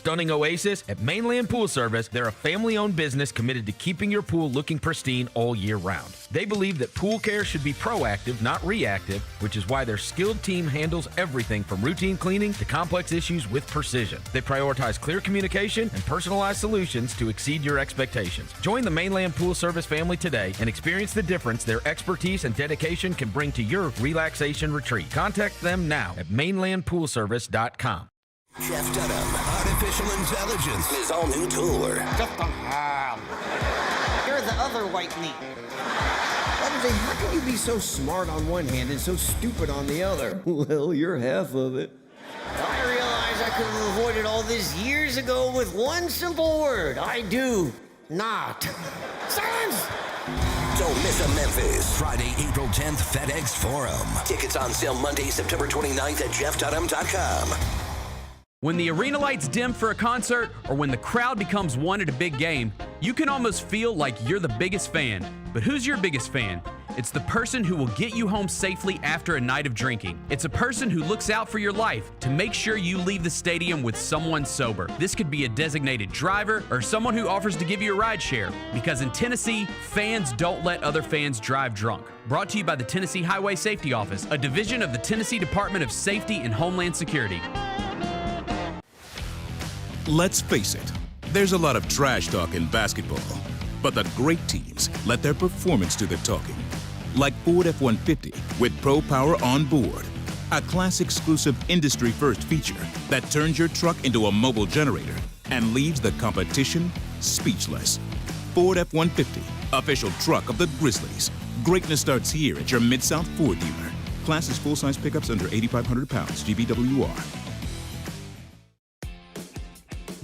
stunning oasis? At Mainland Pool Service, they're a family-owned business committed to keeping your pool looking pristine all year round. They believe that pool care should be proactive, not reactive, which is why their skilled team handles everything from routine cleaning to complex issues with precision. They prioritize clear communication and personalized solutions to exceed your expectations. Join the Mainland Pool Service family today and experience the difference their expertise and dedication can bring to your relaxation retreat. Contact them now at mainlandpoolservice.com. Jeff Dunham, Artificial Intelligence, his all-new tour. You're the other white meat. How can you be so smart on one hand and so stupid on the other? Well, you're half of it. I realize I could have avoided all this years ago with one simple word. I do not. Silence! Don't miss a Memphis. Friday, April 10th, FedEx Forum. Tickets on sale Monday, September 29th at jeffdunham.com. When the arena lights dim for a concert or when the crowd becomes one at a big game, you can almost feel like you're the biggest fan. But who's your biggest fan? It's the person who will get you home safely after a night of drinking. It's a person who looks out for your life to make sure you leave the stadium with someone sober. This could be a designated driver or someone who offers to give you a ride share. Because in Tennessee, fans don't let other fans drive drunk. Brought to you by the Tennessee Highway Safety Office, a division of the Tennessee Department of Safety and Homeland Security. Let's face it, there's a lot of trash talk in basketball, but the great teams let their performance do the talking. Like Ford F-150 with Pro Power on board, a class-exclusive industry-first feature that turns your truck into a mobile generator and leaves the competition speechless. Ford F-150, official truck of the Grizzlies. Greatness starts here at your Mid-South Ford dealer. Class is full-size pickups under 8,500 pounds, GVWR.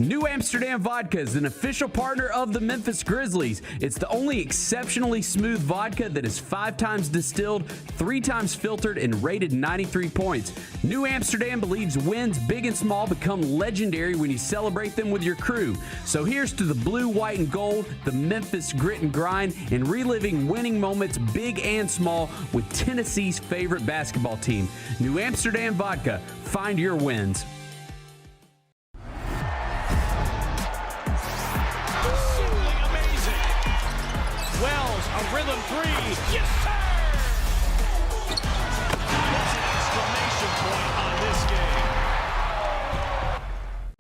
New Amsterdam Vodka is an official partner of the Memphis Grizzlies. It's the only exceptionally smooth vodka that is 5 times distilled, 3 times filtered, and rated 93 points. New Amsterdam believes wins big and small become legendary when you celebrate them with your crew. So here's to the blue, white, and gold, the Memphis grit and grind, and reliving winning moments big and small with Tennessee's favorite basketball team. New Amsterdam Vodka. Find your wins. Wells, a rhythm three. Yes, sir! That's an exclamation point on this game.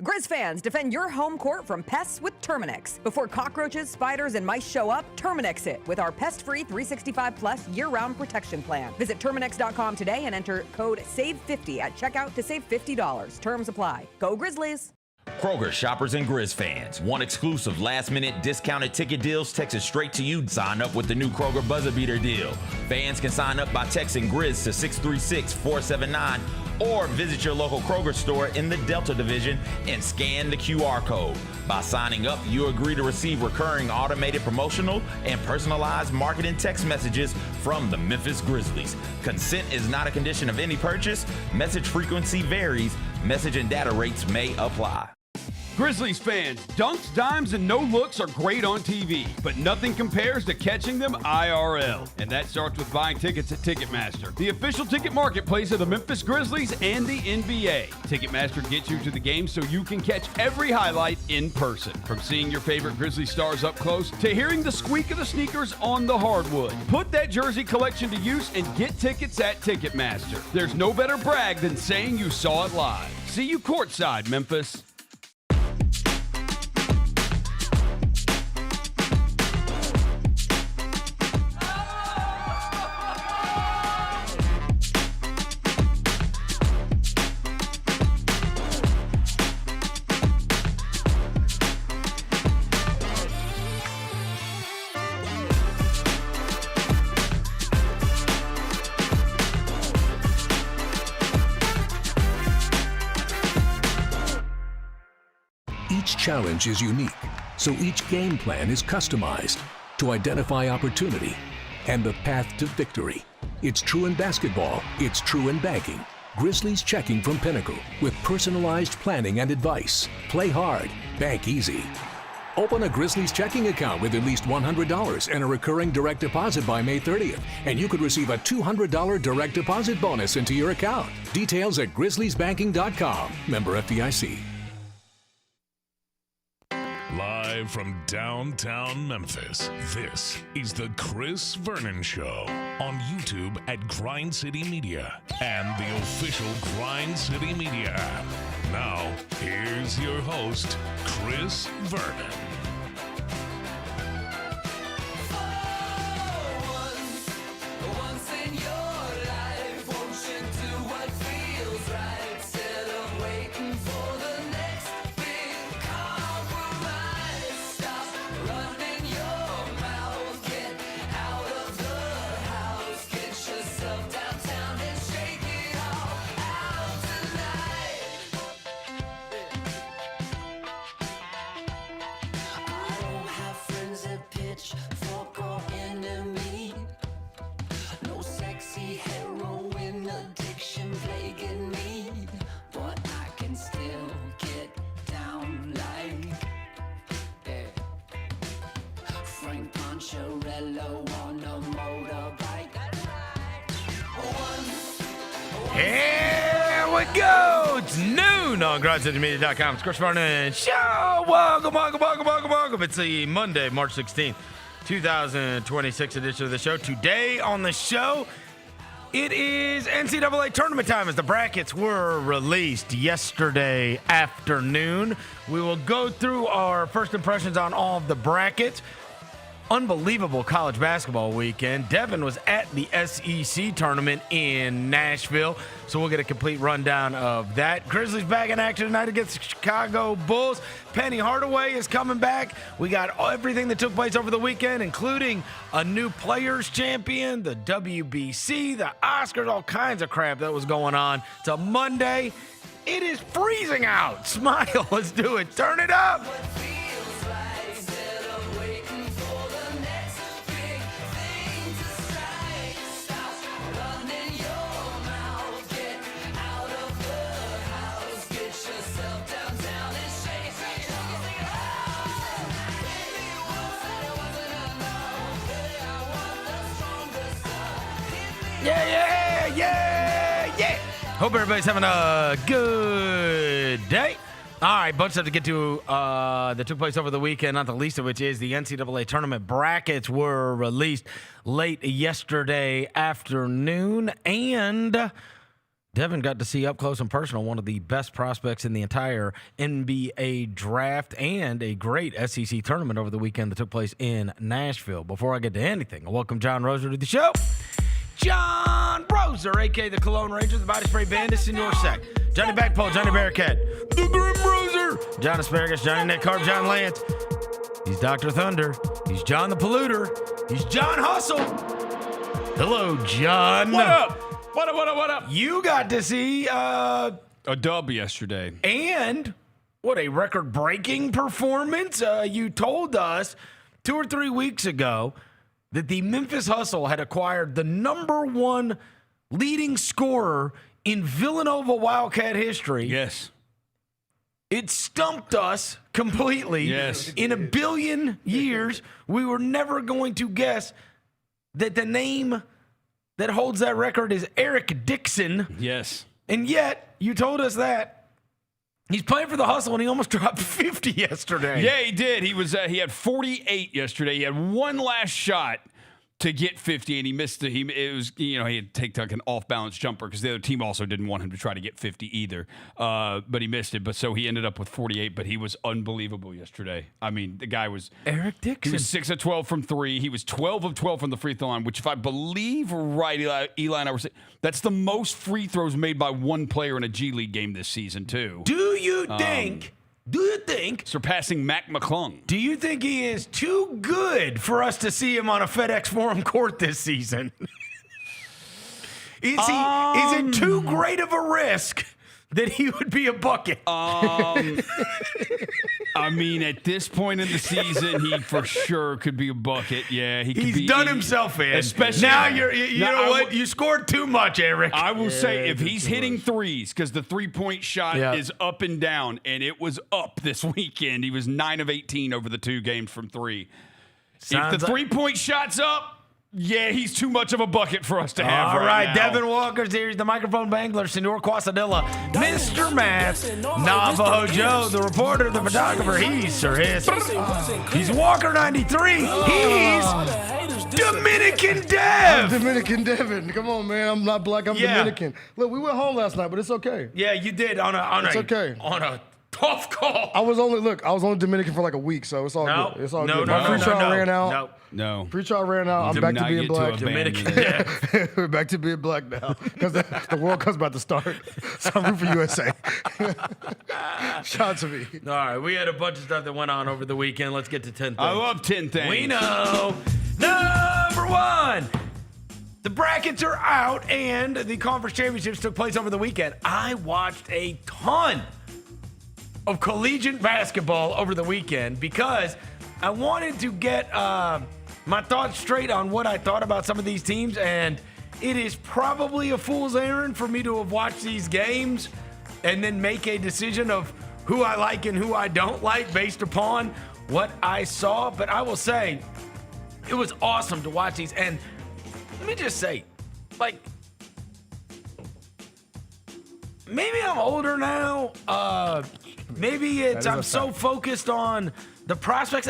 Grizz fans, defend your home court from pests with Terminix. Before cockroaches, spiders, and mice show up, Terminix it with our pest-free 365-plus year-round protection plan. Visit Terminix.com today and enter code SAVE50 at checkout to save $50. Terms apply. Go Grizzlies! Kroger shoppers and Grizz fans. Want exclusive last-minute discounted ticket deals texted straight to you? Sign up with the new Kroger Buzzer Beater deal. Fans can sign up by texting Grizz to 636-479 or visit your local Kroger store in the Delta Division and scan the QR code. By signing up, you agree to receive recurring automated promotional and personalized marketing text messages from the Memphis Grizzlies. Consent is not a condition of any purchase. Message frequency varies. Message and data rates may apply. Grizzlies fans, dunks, dimes, and no-looks are great on TV, but nothing compares to catching them IRL. And that starts with buying tickets at Ticketmaster, the official ticket marketplace of the Memphis Grizzlies and the NBA. Ticketmaster gets you to the game so you can catch every highlight in person. From seeing your favorite Grizzly stars up close to hearing the squeak of the sneakers on the hardwood. Put that jersey collection to use and get tickets at Ticketmaster. There's no better brag than saying you saw it live. See you courtside, Memphis. Each challenge is unique, so each game plan is customized to identify opportunity and the path to victory. It's true in basketball, it's true in banking. Grizzlies Checking from Pinnacle with personalized planning and advice. Play hard, bank easy. Open a Grizzlies checking account with at least $100 and a recurring direct deposit by May 30th, and you could receive a $200 direct deposit bonus into your account. Details at grizzliesbanking.com. Member FDIC. Live from downtown Memphis, this is the Chris Vernon Show on YouTube at Grind City Media and the official Grind City Media app. Now, here's your host, Chris Vernon. Here we go. It's noon on GrindCityMedia.com. It's Chris Vernon Show. Welcome. It's the Monday, March 16th, 2026 edition of the show. Today on the show, it is NCAA tournament time as the brackets were released yesterday afternoon. We will go through our first impressions on all of the brackets. Unbelievable college basketball weekend. Devin was at the SEC tournament in Nashville, so we'll get a complete rundown of that. Grizzlies back in action tonight against the Chicago Bulls. Penny Hardaway is coming back. We got everything that took place over the weekend, including a new players champion, the WBC, the Oscars, all kinds of crap that was going on. It's a Monday. It is freezing out. Smile. Let's do it. Turn it up. Yeah. Hope everybody's having a good day. All right, bunch of stuff to get to that took place over the weekend, not the least of which is the NCAA tournament brackets were released late yesterday afternoon, and Devin got to see up close and personal one of the best prospects in the entire NBA draft and a great SEC tournament over the weekend that took place in Nashville. Before I get to anything, I welcome John Roser to the show. John Roser, a.k.a. the Cologne Ranger, the Body Spray Bandit, Senior Sec. Johnny Backpole, Johnny Bearcat, the Grim Roser, John Asparagus, Johnny Neck Carb, John Lance. He's Dr. Thunder. He's John the Polluter. He's John Hustle. Hello, John. What up? What up? You got to see a dub yesterday. And what a record-breaking performance. You told us 2 or 3 weeks ago that the Memphis Hustle had acquired the #1 leading scorer in Villanova Wildcat history. Yes. It stumped us completely. Yes. In a billion years, we were never going to guess that the name that holds that record is Eric Dixon. Yes. And yet, you told us that he's playing for the Hustle, and he almost dropped 50 yesterday. Yeah, he did. He had 48 yesterday. He had one last shot to get 50, and he missed it. He had to take an off-balance jumper because the other team also didn't want him to try to get 50 either. But he missed it. But so he ended up with 48. But he was unbelievable yesterday. I mean, the guy was Eric Dixon. He was 6 of 12 from 3. He was 12 of 12 from the free throw line, which, if I believe right, Eli and I were saying, that's the most free throws made by one player in a G League game this season too. Do you think? Surpassing Mac McClung. Do you think he is too good for us to see him on a FedEx Forum court this season? Is it too great of a risk that he would be a bucket? I mean, at this point in the season, he for sure could be a bucket. Yeah, he's done himself in. Especially now, you know what? You scored too much, Eric. I will say, if he's hitting threes, because the three-point shot is up and down, and it was up this weekend. He was 9 of 18 over the 2 games from 3. If the three-point shot's up, Yeah, he's too much of a bucket for us to have All right, now. Devin Walker's here. He's the microphone bangler, Senor Quasadilla, Mr. Math, Navajo Joe, the reporter, the photographer. He's Sir Hiss. He's Walker 93. He's Dominican Dev. I'm Dominican Devin. Come on, man. I'm not black. I'm Dominican. Look, we went home last night, but it's okay. Yeah, you did on a tough call. I was only Dominican for like a week, so it's all good. It's all good. My free trial ran out. No. Free trial ran out. I'm back to being black. Dominican Dev. We're back to being black now because the World Cup's about to start. So I'm rooting for USA. Shout out to me. All right, we had a bunch of stuff that went on over the weekend. Let's get to 10 things. I love 10 things. We know. Number one. The brackets are out, and the conference championships took place over the weekend. I watched a ton of collegiate basketball over the weekend because I wanted to get my thoughts straight on what I thought about some of these teams, and it is probably a fool's errand for me to have watched these games and then make a decision of who I like and who I don't like based upon what I saw. But I will say, it was awesome to watch these, and let me just say, like, maybe I'm older now. Maybe it's I'm so focused on the prospects.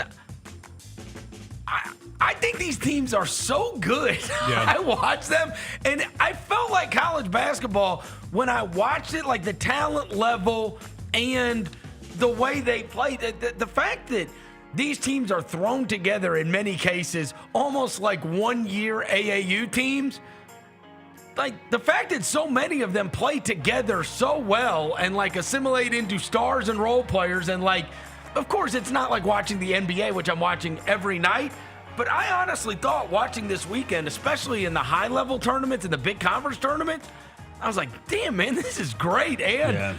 I think these teams are so good. Yeah. I watched them, and I felt like college basketball when I watched it, like the talent level and the way they played. The fact that these teams are thrown together in many cases almost like one-year AAU teams. Like, the fact that so many of them play together so well and, like, assimilate into stars and role players. And, like, of course, it's not like watching the NBA, which I'm watching every night. But I honestly thought watching this weekend, especially in the high-level tournaments and the big conference tournaments, I was like, damn, man, this is great. And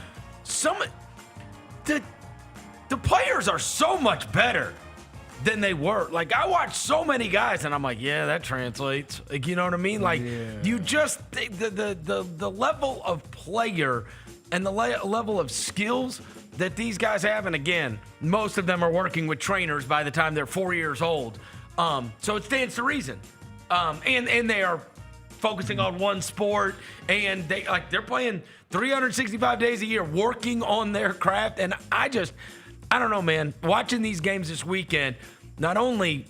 the players are so much better than they were. Like, I watched so many guys, and I'm like, yeah, that translates. Like, you know what I mean? Like, you just the level of player and the level of skills that these guys have, and again, most of them are working with trainers by the time they're 4 years old. So it stands to reason. And they are focusing on one sport, and they're playing 365 days a year, working on their craft, and I don't know, man. Watching these games this weekend, not only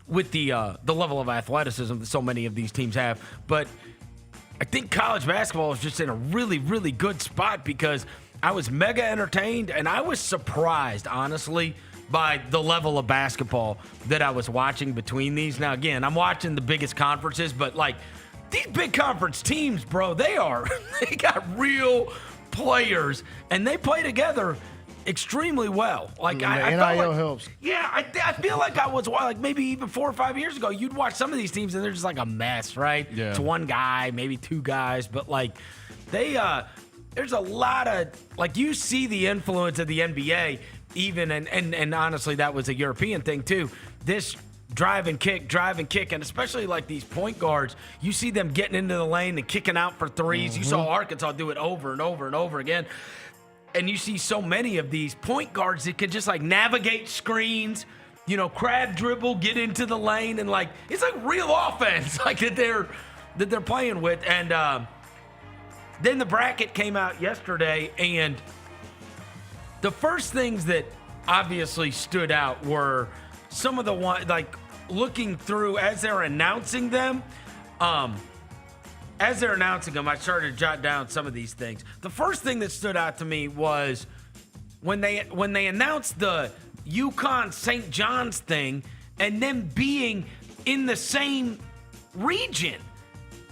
with the level of athleticism that so many of these teams have, but I think college basketball is just in a really, really good spot because I was mega entertained, and I was surprised, honestly, by the level of basketball that I was watching between these. Now, again, I'm watching the biggest conferences, but, like, these big conference teams, bro, they got real players, and they play together extremely well. Like, I felt NIL like, helps. Yeah, I feel like I was, like, maybe even 4 or 5 years ago, you'd watch some of these teams and they're just like a mess, right? Yeah. It's one guy, maybe two guys, but, like, there's a lot of, like, you see the influence of the NBA even, and honestly, that was a European thing too. This drive and kick, and especially like these point guards, you see them getting into the lane and kicking out for threes. You saw Arkansas do it over and over and over again. And you see so many of these point guards that can just like navigate screens, crab dribble, get into the lane, and like it's like real offense, like that they're playing with. And then the bracket came out yesterday, and the first things that obviously stood out were some of the one, like looking through as they're announcing them. As they're announcing them, I started to jot down some of these things. The first thing that stood out to me was when they announced the UConn St. John's thing and them being in the same region.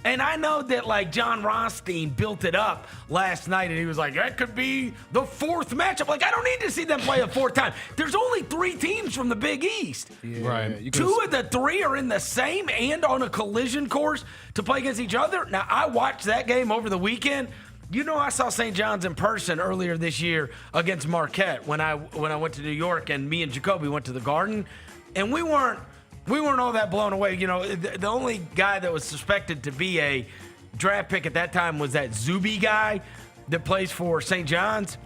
And I know that, like, John Rothstein built it up last night, and he was like, that could be the fourth matchup. Like, I don't need to see them play a fourth time. There's only 3 teams from the Big East. Yeah, right. 2 of the 3 are in the same and on a collision course to play against each other. Now, I watched that game over the weekend. I saw St. John's in person earlier this year against Marquette when I went to New York, and me and Jacoby went to the Garden, and we weren't all that blown away. The only guy that was suspected to be a draft pick at that time was that Zuby guy that plays for St. John's.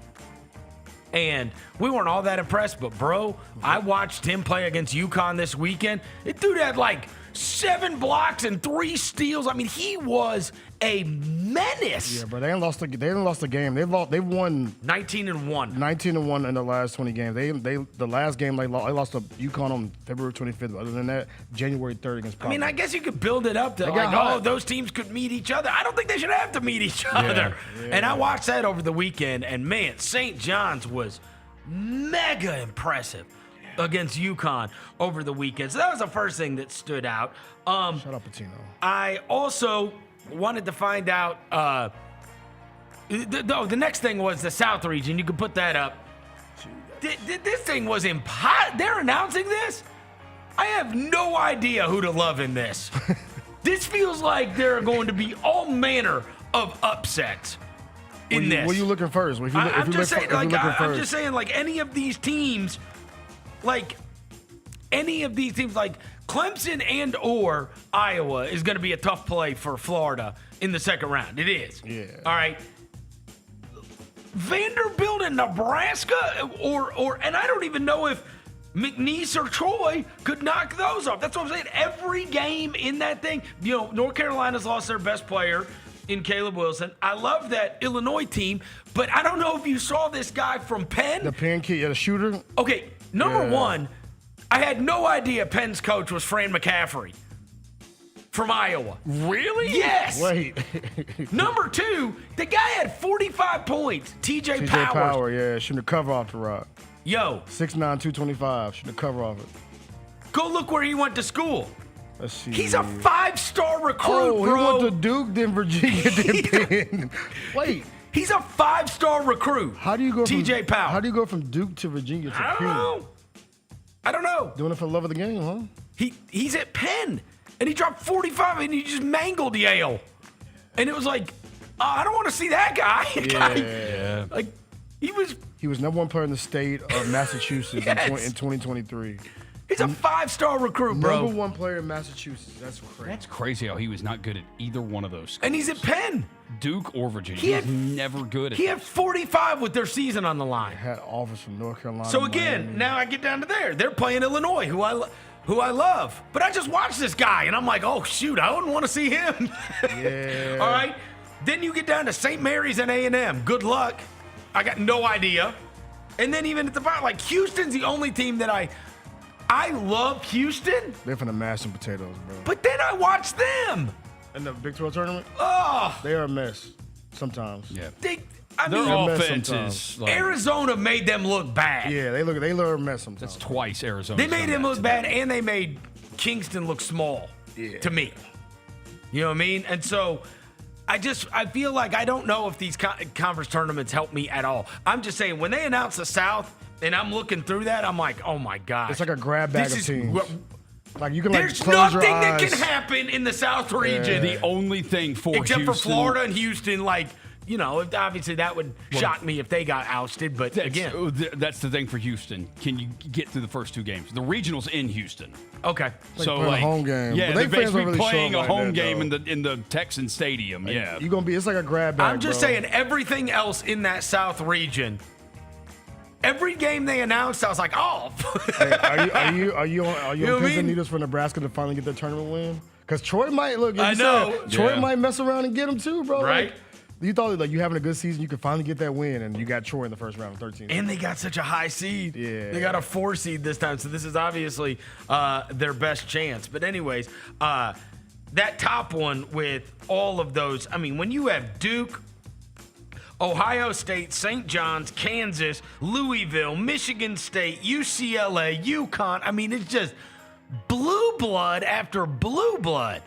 And we weren't all that impressed. But, bro, I watched him play against UConn this weekend. The dude had, like, 7 blocks and 3 steals. I mean, he was a menace. Yeah, bro. They ain't lost the game. They've won 19-1. 19-1 in the last 20 games. The last game they lost to UConn on February 25th. Other than that, January 3rd against Providence. I mean, I guess you could build it up to those teams could meet each other. I don't think they should have to meet each other. Yeah. And I watched that over the weekend, and man, St. John's was mega impressive against UConn over the weekend. So that was the first thing that stood out. Shout out Patino. I also wanted to find out. The next thing was the South region. You could put that up. This thing was impossible. They're announcing this. I have no idea who to love in this. This feels like there are going to be all manner of upsets in this. What are you looking first? I'm just saying, like any of these teams, like Clemson and or Iowa is going to be a tough play for Florida in the second round. It is. Yeah. All right. Vanderbilt and Nebraska, and I don't even know if McNeese or Troy could knock those off. That's what I'm saying. Every game in that thing, North Carolina's lost their best player in Caleb Wilson. I love that Illinois team, but I don't know if you saw this guy from Penn. The Penn kid, the shooter. Okay, number one, I had no idea Penn's coach was Fran McCaffrey from Iowa. Really? Yes. Wait. Number 2, the guy had 45 points. TJ Powers. Yeah, shooting the cover off the rock. Yo. 6'9", 225, shooting the cover off it. Go look where he went to school. Let's see. He's a 5-star recruit, bro. He went to Duke, then Virginia, then Penn. Wait. He's a 5-star recruit. How do you go TJ Powers. How do you go from Duke to Virginia to Penn? I don't know. Doing it for the love of the game, huh? He's at Penn, and he dropped 45, and he just mangled Yale. And it was like, I don't want to see that guy. Yeah. Like, he was number 1 player in the state of Massachusetts Yes. in 2023. He's a 5-star recruit, bro. Number 1 player in Massachusetts. That's crazy. That's crazy how he was not good at either one of those schools. And he's at Penn. Duke or Virginia. He's never good at He had 45 with their season on the line. Had offers from North Carolina. So again, now I get down to there. They're playing Illinois, who I love. But I just watched this guy, and I'm like, oh, shoot, I wouldn't want to see him. Yeah. All right. Then you get down to St. Mary's and A&M. Good luck. I got no idea. And then even at the bottom, like Houston's the only team that I love Houston. They're finna mash some potatoes, bro. But then I watch them. In the Big 12 tournament? Oh. They are a mess sometimes. Yeah. Their offense is like, Arizona made them look bad. Yeah, they look a mess sometimes. That's twice Arizona. They made him look bad, and they made Kingston look small to me. You know what I mean? And so I feel like I don't know if these conference tournaments help me at all. I'm just saying, when they announce the South and I'm looking through that, I'm like, oh my gosh. It's like a grab bag of teams. Like you can There's close your nothing eyes. that can happen in the South region. The only thing for except Houston, for Florida and Houston, like, obviously that would shock me if they got ousted. But that's the thing for Houston. Can you get through the first 2 games? The regional's in Houston. Okay. So a home game. Yeah, But they're fans don't basically really playing show a up home like that, game though. in the Texan Stadium. Yeah. You're gonna be. It's like a grab bag. I'm just saying, everything else in that South region, every game they announced, I was like, oh. Hey, are you on You know what I pins and mean? needles for Nebraska to finally get their tournament win? Because Troy might look. I know. Troy might mess around and get them too, bro. Right? Like, you thought you having a good season, you could finally get that win, and you got Troy in the first round of 13. And they got such a high seed. Yeah. They got a 4 seed this time, so this is obviously their best chance. But anyways, that top one with all of those, I mean, when you have Duke, Ohio State, St. John's, Kansas, Louisville, Michigan State, UCLA, UConn, I mean, it's just blue blood after blue blood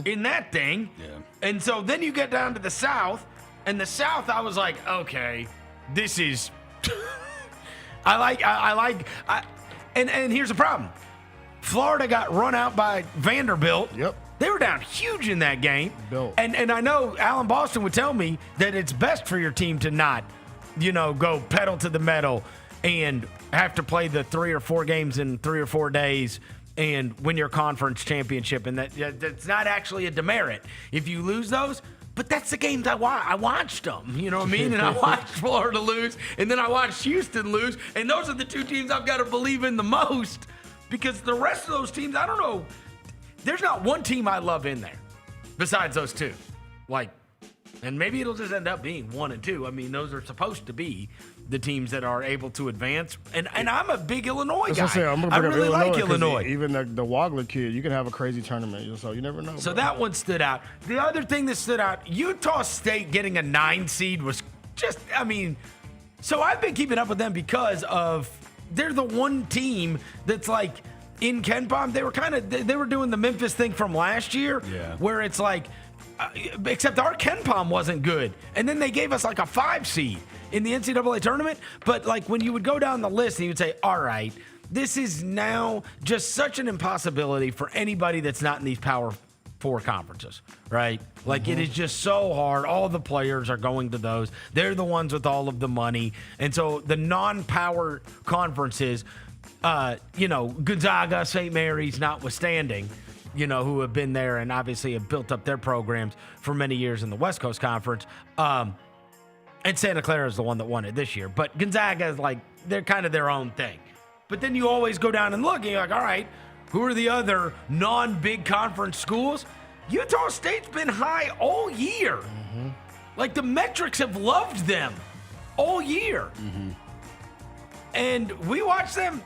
in that thing. Yeah. And so then you get down to the South, and the South, I was like, okay, this is. And here's the problem: Florida got run out by Vanderbilt. Yep. They were down huge in that game. Built. And I know Alan Boston would tell me that it's best for your team to not, go pedal to the metal and have to play the 3 or 4 games in 3 or 4 days and win your conference championship. And that's not actually a demerit if you lose those. But that's the games I watched them. You know what I mean? And I watched Florida lose, and then I watched Houston lose. And those are the 2 teams I've got to believe in the most, because the rest of those teams, I don't know. there's not one team I love in there besides those two. Like, and maybe it'll just end up being 1 and 2. I mean, those are supposed to be the teams that are able to advance. And I'm a big Illinois guy. I really like Illinois. Even the Wagler kid, you can have a crazy tournament, so you never know. So that one stood out. The other thing that stood out, Utah State getting a 9 seed was just, I mean, so I've been keeping up with them because of they're the one team that's like in KenPom. They were doing the Memphis thing from last year, where it's like, except our KenPom wasn't good. And then they gave us like a 5 seed in the NCAA tournament. But like when you would go down the list and you would say, all right, this is now just such an impossibility for anybody that's not in these Power 4 conferences, right? Like it is just so hard. All the players are going to those. They're the ones with all of the money. And so the non-power conferences, Gonzaga, St. Mary's notwithstanding, who have been there and obviously have built up their programs for many years in the West Coast Conference. And Santa Clara is the one that won it this year. But Gonzaga is like, they're kind of their own thing. But then you always go down and look and you're like, all right, who are the other non-big conference schools? Utah State's been high all year. Mm-hmm. Like the metrics have loved them all year. Mm-hmm. And we watched them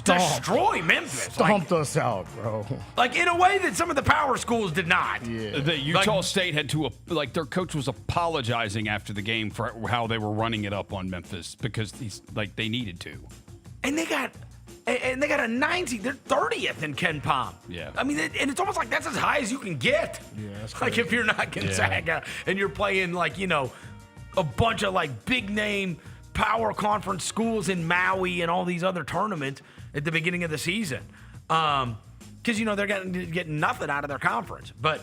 destroy Memphis. Stomped us out, bro. Like in a way that some of the power schools did not. Yeah. The Utah State had to, their coach was apologizing after the game for how they were running it up on Memphis because they needed to. And they got a 9 seed. They're 30th in KenPom. Yeah. I mean, and it's almost like that's as high as you can get. Yeah, that's crazy. Like if you're not Gonzaga and you're playing a bunch of big name power conference schools in Maui and all these other tournaments at the beginning of the season. Because, they're getting nothing out of their conference. But,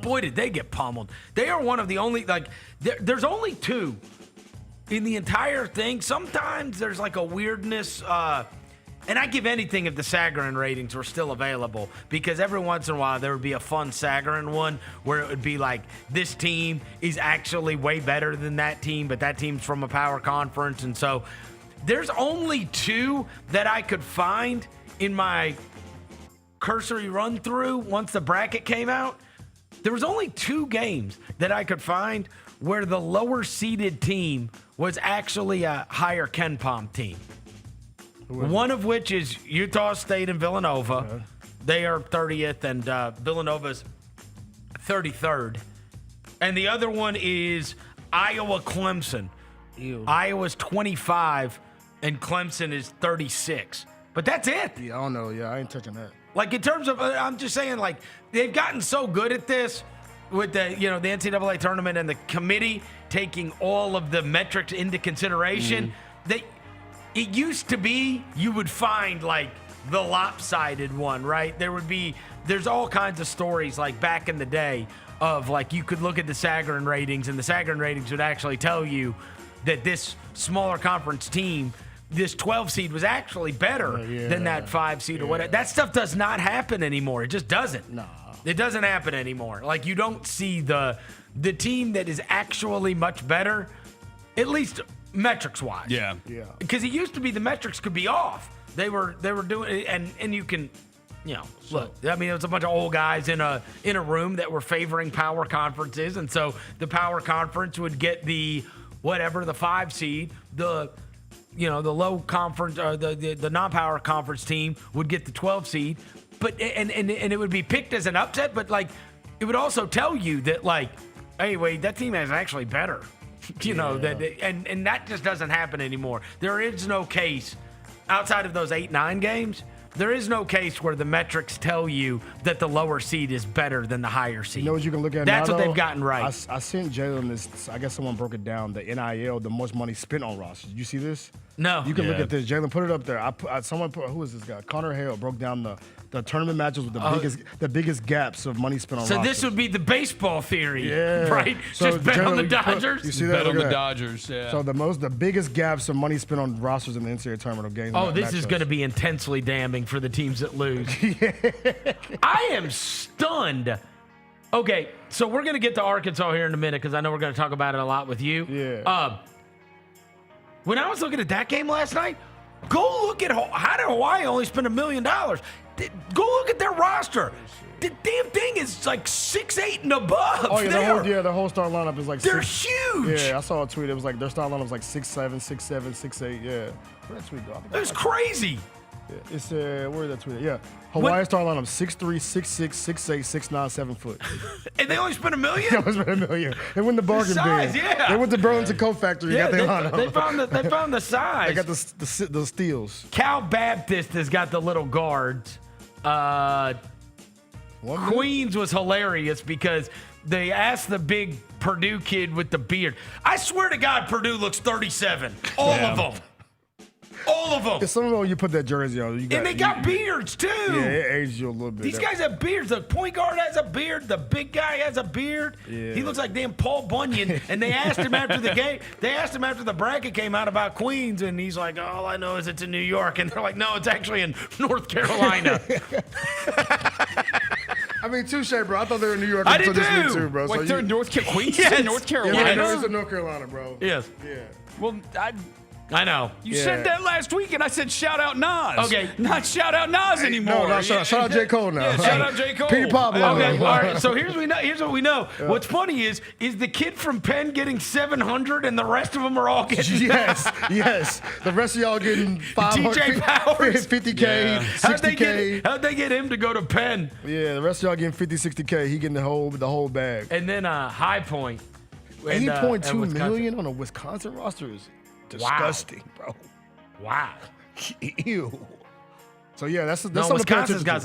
boy, did they get pummeled. They are one of the only, there's only 2 in the entire thing. Sometimes there's a weirdness, and I'd give anything if the Sagarin ratings were still available, because every once in a while there would be a fun Sagarin one where it would be like, this team is actually way better than that team, but that team's from a power conference. And so there's only 2 that I could find in my cursory run through once the bracket came out. There was only 2 games that I could find where the lower seeded team was actually a higher KenPom team. One of which is Utah State and Villanova. Okay. They are 30th, and Villanova's 33rd. And the other one is Iowa-Clemson. Ew. Iowa's 25, and Clemson is 36. But that's it. Yeah, I don't know. Yeah, I ain't touching that. In terms of, I'm just saying, they've gotten so good at this with the, the NCAA tournament and the committee taking all of the metrics into consideration. It used to be you would find the lopsided one, right? There's all kinds of stories back in the day of you could look at the Sagarin ratings, and the Sagarin ratings would actually tell you that this smaller conference team, this 12 seed, was actually better than that 5 seed or whatever. That stuff does not happen anymore. It just doesn't. No. It doesn't happen anymore. You don't see the team that is actually much better, at least metrics wise. Yeah. Because it used to be the metrics could be off. They were doing, and you can, look. I mean, it was a bunch of old guys in a room that were favoring power conferences, and so the power conference would get the 5 seed. The low conference, the non-power conference team would get the 12 seed. But and it would be picked as an upset, but it would also tell you that hey, wait, that team is actually better. And that just doesn't happen anymore. There is no case outside of those 8-9 games. There is no case where the metrics tell you that the lower seed is better than the higher seed. You know what you can look at That's now, what they've gotten right. I sent Jaylon this. I guess someone broke it down. The NIL, the most money spent on rosters. Did you see this? No. You can look at this. Jaylon, put it up there. Someone put, who is this guy? Connor Hale broke down the tournament matches with the biggest gaps of money spent on rosters. So this would be the baseball theory, yeah. right? So just bet on the Dodgers. You see that? Bet on the Dodgers, yeah. So the biggest gaps of money spent on rosters in the NCAA tournament of games. Oh, this is going to be intensely damning for the teams that lose. I am stunned. Okay, so we're going to get to Arkansas here in a minute because I know we're going to talk about it a lot with you. Yeah. When I was looking at that game last night, go look at how did Hawaii only spend $1 million? Go look at their roster. The damn thing is like 6'8" and above. Oh, yeah, the whole starting lineup is like they're huge. Yeah, I saw a tweet. It was like their starting lineup was like 6'7", 6'7", 6'8". Yeah. Where'd that tweet go? It's crazy. Yeah, it's where did that tweet? Yeah. Hawaii starting lineup 6'3", 6'6", 6'8", 6'9", 7 foot. And they only spent $1 million? They only spent $1 million. They went to bargain bin. Yeah. They went to Burlington Coat Factory. Yeah, got their lineup. they found the size. They got the steals. Cal Baptist has got the little guards. Queens was hilarious because they asked the big Purdue kid with the beard. I swear to God, Purdue looks 37. All of them. All of them. It's some of them you put that jersey on. And they got beards too. Yeah, it ages you a little bit. These guys have beards. The point guard has a beard. The big guy has a beard. Yeah. He looks like damn Paul Bunyan. And they asked him after the game. They asked him after the bracket came out about Queens, and he's like, "All I know is it's in New York." And they're like, "No, it's actually in North Carolina." I mean, touche, bro. I thought they were in New York. I did this week too. too, bro. Wait, so they're in North Carolina. Queens Yes. is in North Carolina. Yeah, no, it's in North Carolina, bro. Yes. Yeah. Well, I know. you said that last week, and I said shout out Nas. Okay. Not shout out Nas anymore. No, shout out J. Cole now. Yeah, shout out J. Cole. Petey Pablo. Okay, all right. So here's what we know. What's funny is the kid from Penn getting 700, and the rest of them are all getting yes. The rest of y'all getting 500, TJ Powers, 50K, 60K. How'd they get him to go to Penn? Yeah, the rest of y'all getting 50, 60K. He getting the whole bag. And then High Point. $8.2 million on a Wisconsin roster is disgusting, bro. Wow. Ew. So yeah, that's Wisconsin's got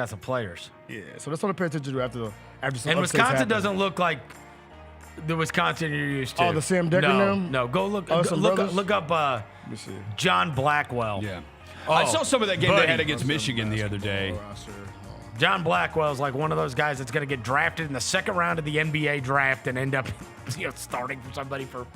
some players. Yeah, so that's something to pay attention to after some And upsets Wisconsin happen. doesn't look like the Wisconsin you're used to. Oh, the Sam Decker them? No, go look brothers? look up John Blackwell. Yeah. Oh, I saw some of that game they buddy. had against Michigan the other day. John Blackwell is like one of those guys that's going to get drafted in the second round of the NBA draft and end up starting for somebody for.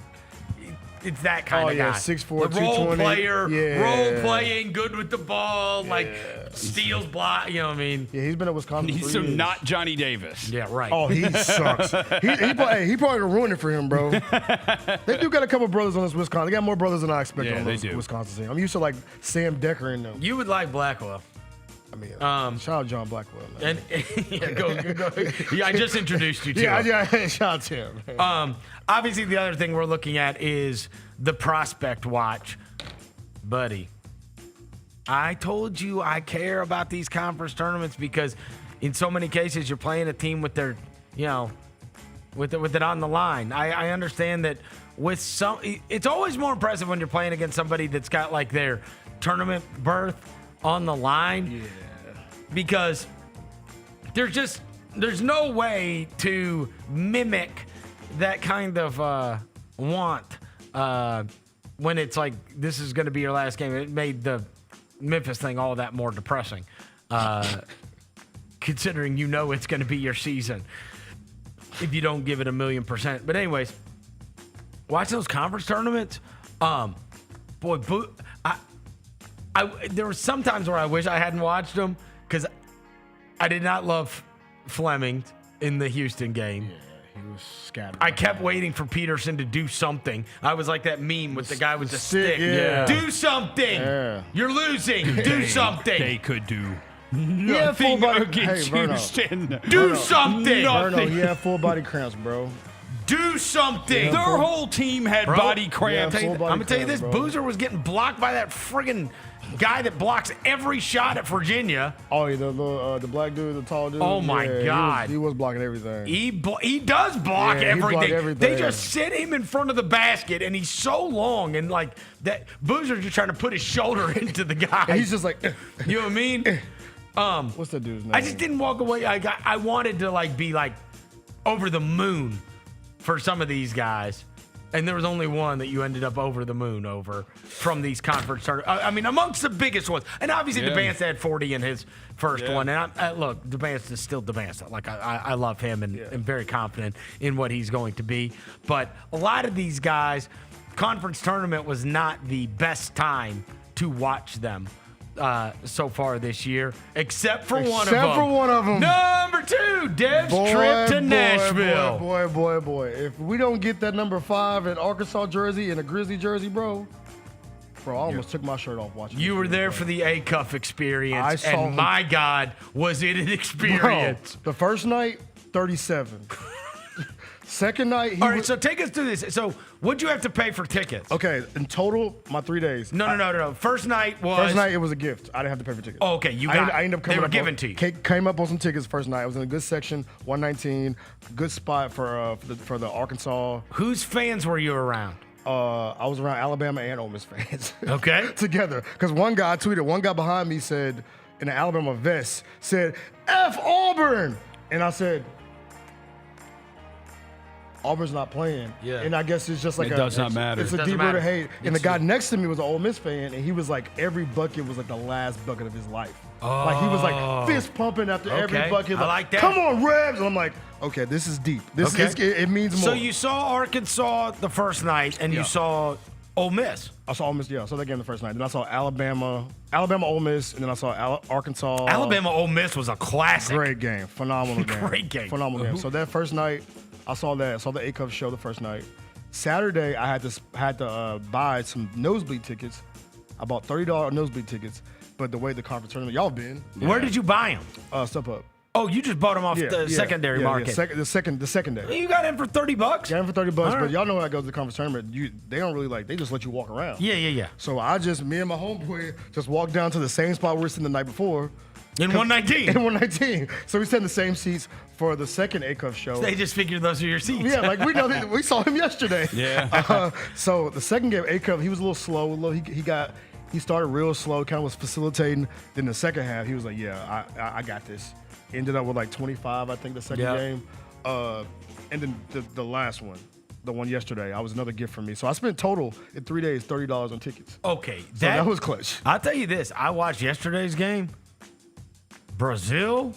It's that kind of guy. 6'4", the role 220. player, Yeah. role playing, good with the ball, like steals, block. You know what I mean? Yeah, he's been at Wisconsin. He's for years. not Johnny Davis. Yeah, right. Oh, he sucks. he probably gonna ruin it for him, bro. They do got a couple brothers on this Wisconsin. They got more brothers than I expected on this Wisconsin team. I'm used to like Sam Decker and them. You would like Blackwell. I mean, shout out John Blackwell. Man. And go. Yeah, I just introduced you to him. Yeah, shout out to him. Obviously, the other thing we're looking at is the prospect watch. Buddy, I told you I care about these conference tournaments because in so many cases you're playing a team with their, with it on the line. I understand that with some, it's always more impressive when you're playing against somebody that's got like their tournament berth on the line. Yeah. Because there's no way to mimic that kind of want when it's like this is going to be your last game. It made the Memphis thing all that more depressing, considering it's going to be your season if you don't give it 1,000,000%. But anyways, watch those conference tournaments. Boy, there were some times where I wish I hadn't watched them because I did not love Fleming in the Houston game. Yeah, he was scattered. I kept waiting for Peterson to do something. I was like that meme with the guy with the stick. Yeah. Do something. Yeah. You're losing. Do something. They could do Yeah, full nothing body. against Hey, Vernon. Houston. Do something. Vernon, he had full body cramps, bro. Do something. Their whole team had Bro, body cramps. full I'm body going to tell you this. cramps, bro. Boozer was getting blocked by that friggin' guy that blocks every shot at Virginia. Oh, yeah, the black dude, the tall dude. Oh, my Yeah, God. He was blocking everything. He does block Yeah, he blocked everything. everything. They just sit him in front of the basket, and he's so long, and like that. Boozer's just trying to put his shoulder into the guy. And he's just like, you know what I mean? what's that dude's name? I just didn't walk away. I wanted to be over the moon for some of these guys. And there was only one that you ended up over the moon over from these conference tournaments. I mean, amongst the biggest ones. And obviously, Devance had 40 in his first one. And look, Devance is still Devance. I love him and am very confident in what he's going to be. But a lot of these guys, conference tournament was not the best time to watch them so far this year, except for one of them. Except for one of them. Number 2, Dev's trip to Nashville. Boy. If we don't get that number 5 in Arkansas jersey and a Grizzly jersey, bro, Bro, I almost took my shirt off watching. You were there for the A-Cuff experience, I saw and my God, was it an experience. Bro, the first night, 37. Second night, All right, so take us through this. So what'd you have to pay for tickets? Okay, in total, my 3 days. No. First night was... First night, it was a gift. I didn't have to pay for tickets. Oh, okay, I ended up coming they were up given on, to you. Came up on some tickets first night. I was in a good section, 119. Good spot for the Arkansas. Whose fans were you around? I was around Alabama and Ole Miss fans. Okay. Together. Because one guy behind me said, in an Alabama vest, said, F Auburn! And I said, Auburn's not playing. Yeah. And I guess it's just like it does not matter. It's a deep root of hate. And the guy next to me was an Ole Miss fan, and he was like, every bucket was like the last bucket of his life. Like he was like fist pumping after every bucket. I like that. Come on, Rebs! And I'm like, okay, this is deep. It means more. So you saw Arkansas the first night, and you saw Ole Miss. I saw Ole Miss, I saw that game the first night. Then I saw Alabama, Ole Miss, and then I saw Arkansas. Alabama, Ole Miss was a classic. Great game. Phenomenal game. Great game. Phenomenal game. So that first night, I saw that. I saw the A-Cup show the first night. Saturday, I had to buy some nosebleed tickets. I bought $30 nosebleed tickets. But the way the conference tournament, y'all been. Where did you buy them? Step Up. Oh, you just bought them off the secondary market. The second day. You got in for $30. Got in for $30, right. but y'all know when I go to the conference tournament, they don't really they just let you walk around. Yeah. So me and my homeboy just walked down to the same spot we were sitting the night before. In 119. In 119. So we sat in the same seats for the second A-Cup show. They just figured those are your seats. Yeah, like we know we saw him yesterday. Yeah. So the second game, A-Cup, he was a little slow. He started real slow, kind of was facilitating. Then the second half, he was like, yeah, I got this. Ended up with like 25, I think, the second game. And then the last one, the one yesterday, I was another gift for me. So I spent total in 3 days $30 on tickets. Okay. So that was clutch. I'll tell you this. I watched yesterday's game. Brazil.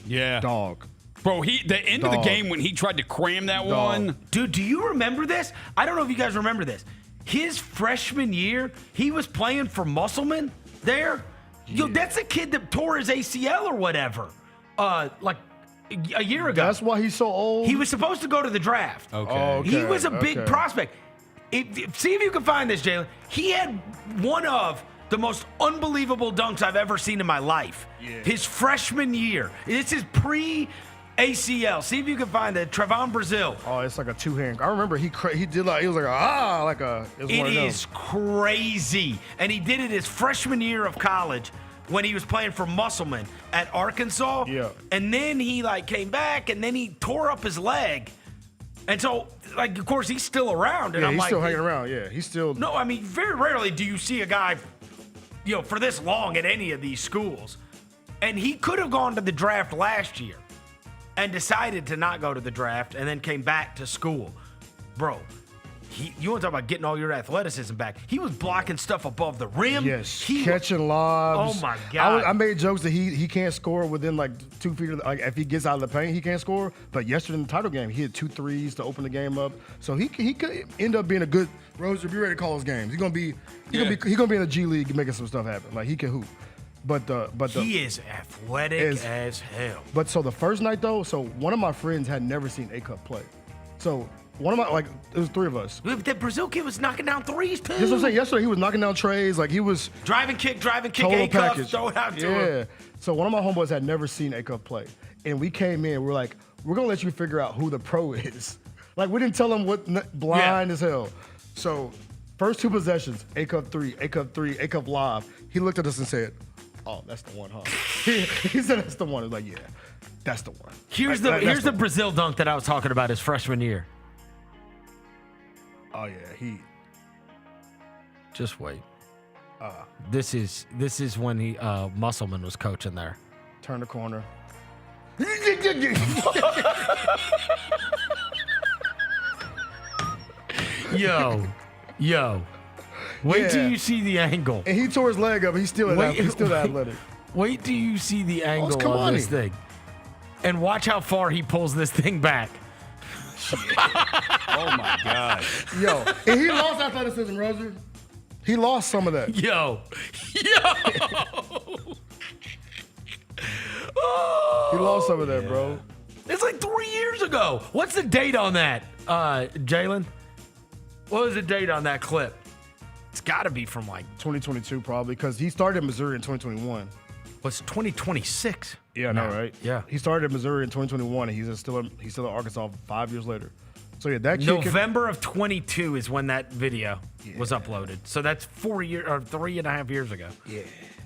Yeah. Dog. Bro, the end of the game when he tried to cram that one. Dude, do you remember this? I don't know if you guys remember this. His freshman year, he was playing for Musselman there. Yo, that's a kid that tore his ACL or whatever. Like a year ago. That's why he's so old? He was supposed to go to the draft. Okay. He was a big prospect. See if you can find this, Jaylon. He had one of the most unbelievable dunks I've ever seen in my life. Yeah. His freshman year. This is pre-ACL. See if you can find it. Trevon Brazil. Oh, it's like a two-hand. I remember he did like, it was like It is crazy. And he did it his freshman year of college when he was playing for Musselman at Arkansas. Yeah. And then he came back and then he tore up his leg. And so, of course, he's still around. And yeah, I'm he's like, still hanging around. Yeah, he's still. No, I mean, very rarely do you see a guy, for this long at any of these schools. And he could have gone to the draft last year and decided to not go to the draft and then came back to school. Bro, you want to talk about getting all your athleticism back. He was blocking stuff above the rim. Yes, catching lobs. Oh, my God. I made jokes that he can't score within 2 feet. If he gets out of the paint, he can't score. But yesterday in the title game, he had 2 threes to open the game up. So he could end up being a good – Roser, be ready to call his games. He's gonna be in the G League making some stuff happen. Like, he can hoop. But he is athletic as hell. But so the first night, though, so one of my friends had never seen A-Cup play. So – one of my, it was 3 of us. That Brazil kid was knocking down threes, too. That's what I'm saying. Yesterday, he was knocking down trays. He was... Driving kick, total A-Cup, package. throw it out to him. So one of my homeboys had never seen A-Cup play. And we came in, we're like, we're going to let you figure out who the pro is. We didn't tell him what blind as hell. So first 2 possessions, A-Cup 3, A-Cup 3, A-Cup live. He looked at us and said, oh, that's the one, huh? He said that's the one. He was like, yeah, that's the one. Here's the Brazil dunk that I was talking about his freshman year. Oh yeah, Just wait. This is when Musselman was coaching there. Turn the corner. Yo. Wait till you see the angle. And he tore his leg up. He's still athletic. Wait till you see the angle on this thing, and watch how far he pulls this thing back. Oh my God. Yo, and he lost athleticism, Roser. He lost some of that. Yo. He lost some of that, bro. It's 3 years ago. What's the date on that, Jaylon? What was the date on that clip? It's got to be from like 2022 probably, because he started in Missouri in 2021. What's 2026? Yeah, I know, right? Yeah. He started in Missouri in 2021, and he's still in Arkansas 5 years later. So yeah, that kid November of 22 is when that video was uploaded. So that's 4 years or 3.5 years ago. Yeah.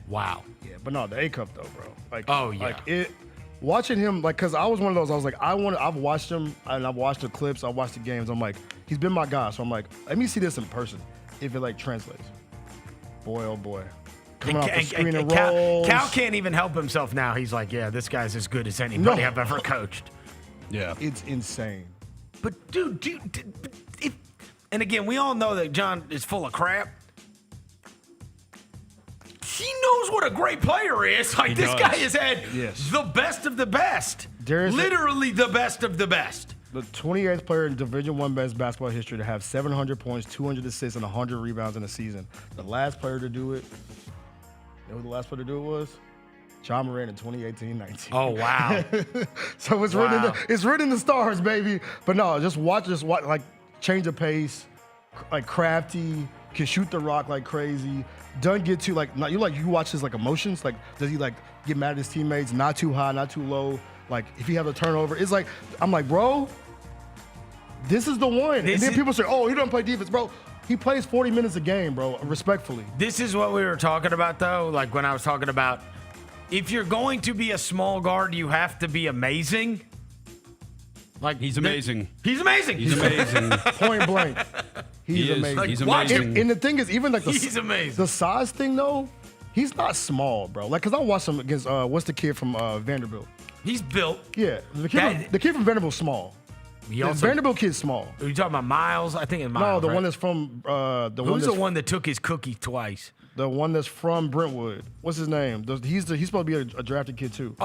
Wow. Yeah, but no, the A Cup though, bro. Like, oh yeah. Like watching him, like, cause I was one of those. I was like, I've watched him and I've watched the clips. I've watched the games. I'm like, he's been my guy. So I'm like, let me see this in person, if it like translates. Boy, oh boy. Coming off the screen and rolls. Cal can't even help himself now. He's like, yeah, this guy's as good as anybody I've ever coached. Yeah. It's insane. But dude, and again, we all know that John is full of crap. He knows what a great player is. Like, this guy has had the best of the best. Literally the best of the best. The 28th player in Division I men's basketball history to have 700 points, 200 assists, and 100 rebounds in a season. The last player to do it, you know who the last player to do it was? John Moran in 2018-19. Oh, wow. So it's written in the stars, baby. But no, just watch, like, change of pace, like crafty, can shoot the rock like crazy. Doesn't get too, like, you watch his, like, emotions. Like, does he, like, get mad at his teammates? Not too high, not too low. Like, if he has a turnover, it's like, I'm like, bro, this is the one. And then people say, oh, he doesn't play defense. Bro, he plays 40 minutes a game, bro, respectfully. This is what we were talking about, though. Like, when I was talking about, if you're going to be a small guard, you have to be amazing. Like, he's amazing. He's amazing. He's amazing. Point blank. He's amazing. Like, he's amazing. And the thing is, even like he's amazing. The size thing, though, he's not small, bro. Like, because I watched him against, what's the kid from Vanderbilt? He's built. Yeah. The kid from Vanderbilt's small. The Vanderbilt kid's small. Are you talking about Miles? I think it's Miles. No, the one that's from Who's the one that took his cookie twice? The one that's from Brentwood. What's his name? He's supposed to be a drafted kid too.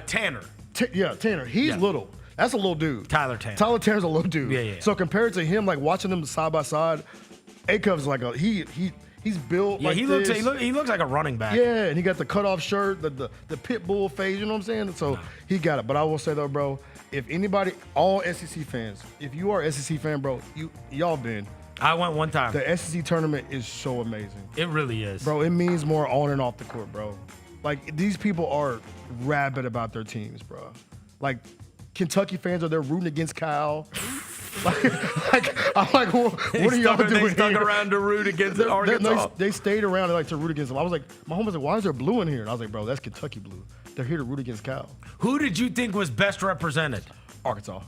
Tanner. Tanner. He's little. That's a little dude. Tyler Tanner. Tyler Tanner's a little dude. Yeah. So compared to him, like watching them side by side, A-Cub's like he's built like this. He looks like a running back. Yeah, and he got the cutoff shirt, the pit bull phase, you know what I'm saying? So he got it. But I will say though, bro, if anybody, all SEC fans, if you are an SEC fan, bro, y'all been. I went one time. The SEC tournament is so amazing. It really is. Bro, it means more on and off the court, bro. Like, these people are rabid about their teams, bro. Like, Kentucky fans are there rooting against Cal. I'm like, what are y'all doing They stuck around to root against Arkansas. They stayed around to root against them. I was like, my home was like, why is there blue in here? And I was like, bro, that's Kentucky blue. They're here to root against Cal. Who did you think was best represented? Arkansas.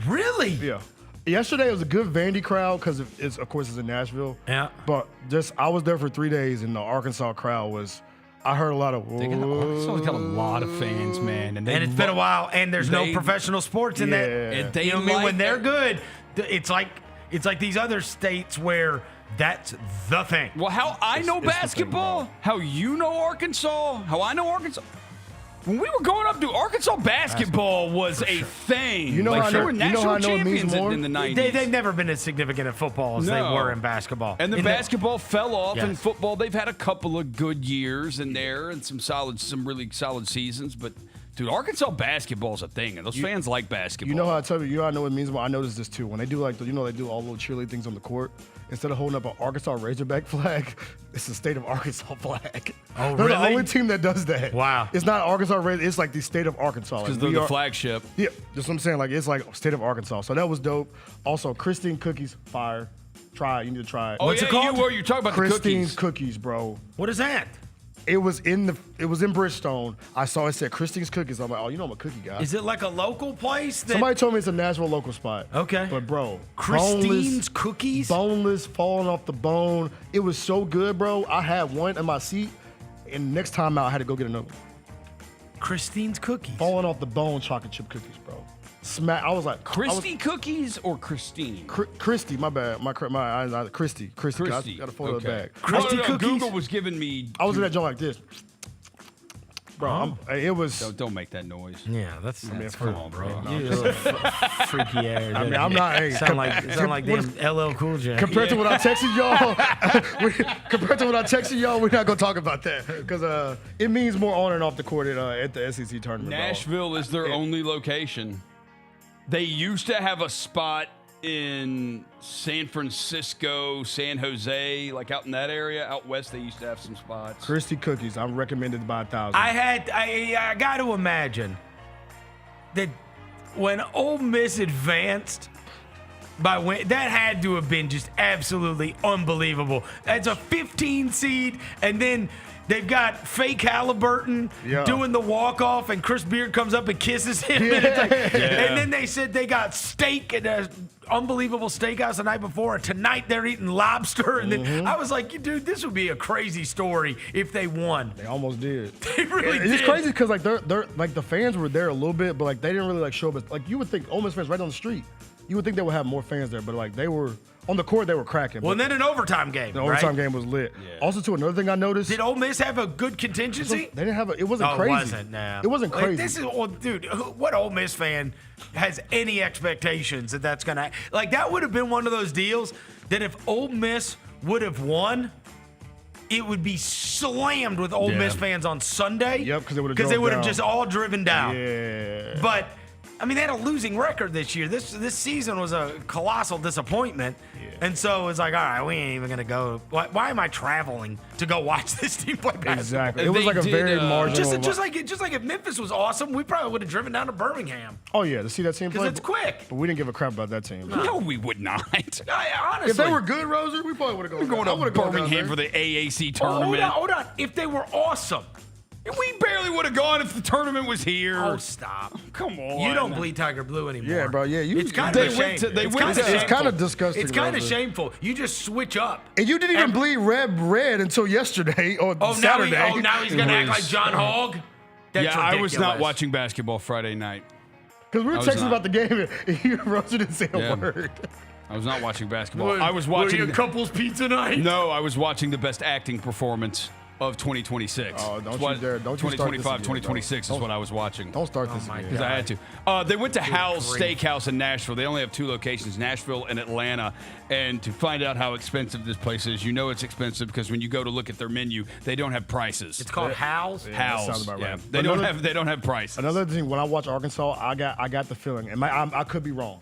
Really? Yeah. Yesterday it was a good Vandy crowd because of course it's in Nashville. Yeah. But I was there for 3 days and the Arkansas crowd was. I heard a lot of. Arkansas's got a lot of fans, man, and it's been a while, and there's no professional sports in that. And they, you know what I mean? When they're good, it's like these other states where that's the thing. Well, how I know basketball, how you know Arkansas, how I know Arkansas. When we were going up to Arkansas, basketball was a thing. You know like, how they were national champions more? in the 90s. They've never been as significant in football as they were in basketball. And the basketball fell off in football. They've had a couple of good years in there and some really solid seasons. But, dude, Arkansas basketball is a thing, and those fans like basketball. You know how I tell you, I know what it means. Well, I noticed this too. When they do they do all the little cheerleading things on the court. Instead of holding up an Arkansas Razorback flag, it's the state of Arkansas flag. Oh, They're really? the only team that does that. Wow. It's not Arkansas Razorback. It's like the state of Arkansas. Because they're the flagship. Yeah, that's what I'm saying. Like, it's like state of Arkansas. So that was dope. Also, Christine Cookies, fire. Try it. You need to try it. Oh, What's it called? You're talking about Christine's the cookies. bro. What is that? It was in Bridgestone. I saw it said Christine's Cookies. I'm like, oh, you know I'm a cookie guy. Is it like a local place? Somebody told me it's a Nashville local spot. Okay. But bro, Christine's Cookies? Boneless, falling off the bone. It was so good, bro. I had one in my seat, and next time out, I had to go get another one. Christine's Cookies? Falling off the bone chocolate chip cookies, bro. I was like, cookies or Christine? Christy, my bad. Christy. Got a photo of the bag. Christy cookies. Google was giving me. I was in that joint like this. Bro, it was. Don't make that noise. Yeah, that's come on, bro. You little freaky ass. I mean, I'm not. Hey, sound like them LL Cool J. Compared to what I texted y'all, we're not gonna talk about that because it means more on and off the court at the SEC tournament. Nashville is their only location. They used to have a spot in San Francisco, San Jose, like out in that area. Out west, they used to have some spots. Christie Cookies, I'm recommended by 1,000. I got to imagine that when Ole Miss advanced that had to have been just absolutely unbelievable. That's a 15 seed, and then they've got fake Halliburton doing the walk-off, and Chris Beard comes up and kisses him. And, it's like, and then they said they got steak at an unbelievable steakhouse the night before, and tonight they're eating lobster. And then I was like, dude, this would be a crazy story if they won. They almost did. They really did. It's crazy because like they're like the fans were there a little bit, but like they didn't really like show up. Like you would think Ole Miss fans right on the street. You would think they would have more fans there, but like they were on the court, they were cracking. Well, and then an overtime game. The overtime game was lit. Yeah. Also, too, another thing I noticed. Did Ole Miss have a good contingency? They didn't have it wasn't crazy. It wasn't, no. It wasn't crazy. Dude, what Ole Miss fan has any expectations that that's going to – like, that would have been one of those deals that if Ole Miss would have won, it would be slammed with Ole Miss fans on Sunday. Yep, because they would have just all driven down. Yeah. But – I mean, they had a losing record this year. This season was a colossal disappointment. Yeah. And so it's like, all right, we ain't even going to go. Why am I traveling to go watch this team play basketball? Exactly. It was like a very marginal. Just like if Memphis was awesome, we probably would have driven down to Birmingham. Oh, yeah, to see that team play. Because it's quick. But we didn't give a crap about that team. No, we would not. Honestly. If they were good, Roser, we probably would have gone. We're going to Birmingham for the AAC tournament. Hold on. If they were awesome. We barely would have gone if the tournament was here. Oh, stop. Come on. You don't bleed Tiger Blue anymore. Yeah, bro. Yeah, it's kind of It's kind of disgusting. It's kind of shameful. You just switch up. And you didn't even bleed red until yesterday or Saturday. Now he's going to act like John Hogg? That's ridiculous. I was not watching basketball Friday night. Because we were texting about the game and you Rosa didn't say a word. I was not watching basketball. I was watching a couple's pizza night? No, I was watching the best acting performance of 2026. Oh, don't you dare. Don't you 2025, 2026 is what I was watching. Don't start this again. Because I had to. They went to Hal's Steakhouse in Nashville. They only have 2 locations, Nashville and Atlanta. And to find out how expensive this place is, you know it's expensive because when you go to look at their menu, they don't have prices. It's called Hal's? Hal's. That sounds about right. They don't have prices. Another thing, when I watch Arkansas, I got the feeling, and I could be wrong.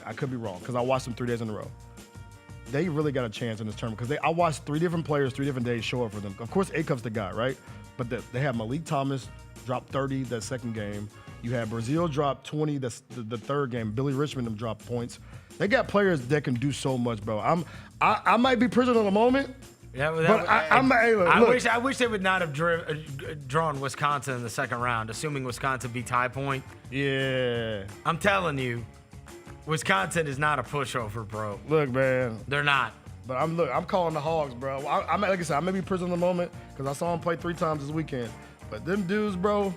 I could be wrong because I watched them 3 days in a row. They really got a chance in this tournament because I watched 3 different players, 3 different days show up for them. Of course, A-Cup's the guy, right? But they have Malik Thomas drop 30 that second game. You had Brazil drop 20 that's the third game. Billy Richmond them drop points. They got players that can do so much, bro. I might be prisoner of the moment. Yeah, but I wish they would not have drawn Wisconsin in the second round, assuming Wisconsin beats High Point. Yeah. I'm telling you. Wisconsin is not a pushover, bro. Look, man. They're not. But I'm calling the Hogs, bro. Like I said, I may be prisoner of the moment because I saw them play 3 times this weekend. But them dudes, bro,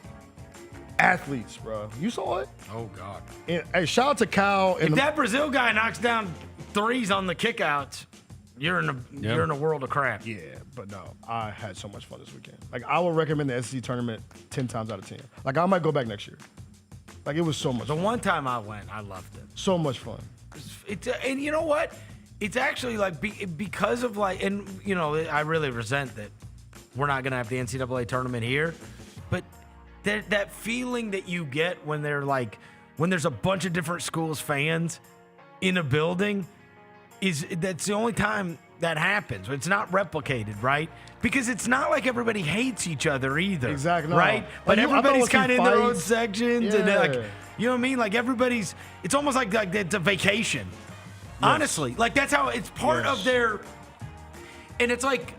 athletes, bro. You saw it? Oh, God. And, hey, shout out to Kyle. If that Brazil guy knocks down 3s on the kickouts, you're in a world of crap. Yeah, but no, I had so much fun this weekend. Like, I would recommend the SEC tournament 10 times out of 10. Like, I might go back next year. Like, it was so much fun. The one time I went, I loved it. So much fun. And you know what? It's actually like because of like, and you know, I really resent that we're not going to have the NCAA tournament here. But that feeling that you get when there's a bunch of different schools' fans in a building, that's the only time that happens. It's not replicated, right? Because it's not like everybody hates each other either. Exactly. No. Right? But everybody's kind of in their own sections. Yeah. And like, you know what I mean? Like it's almost like it's a vacation. Yes. Honestly. Like that's how it's part of their, and it's like,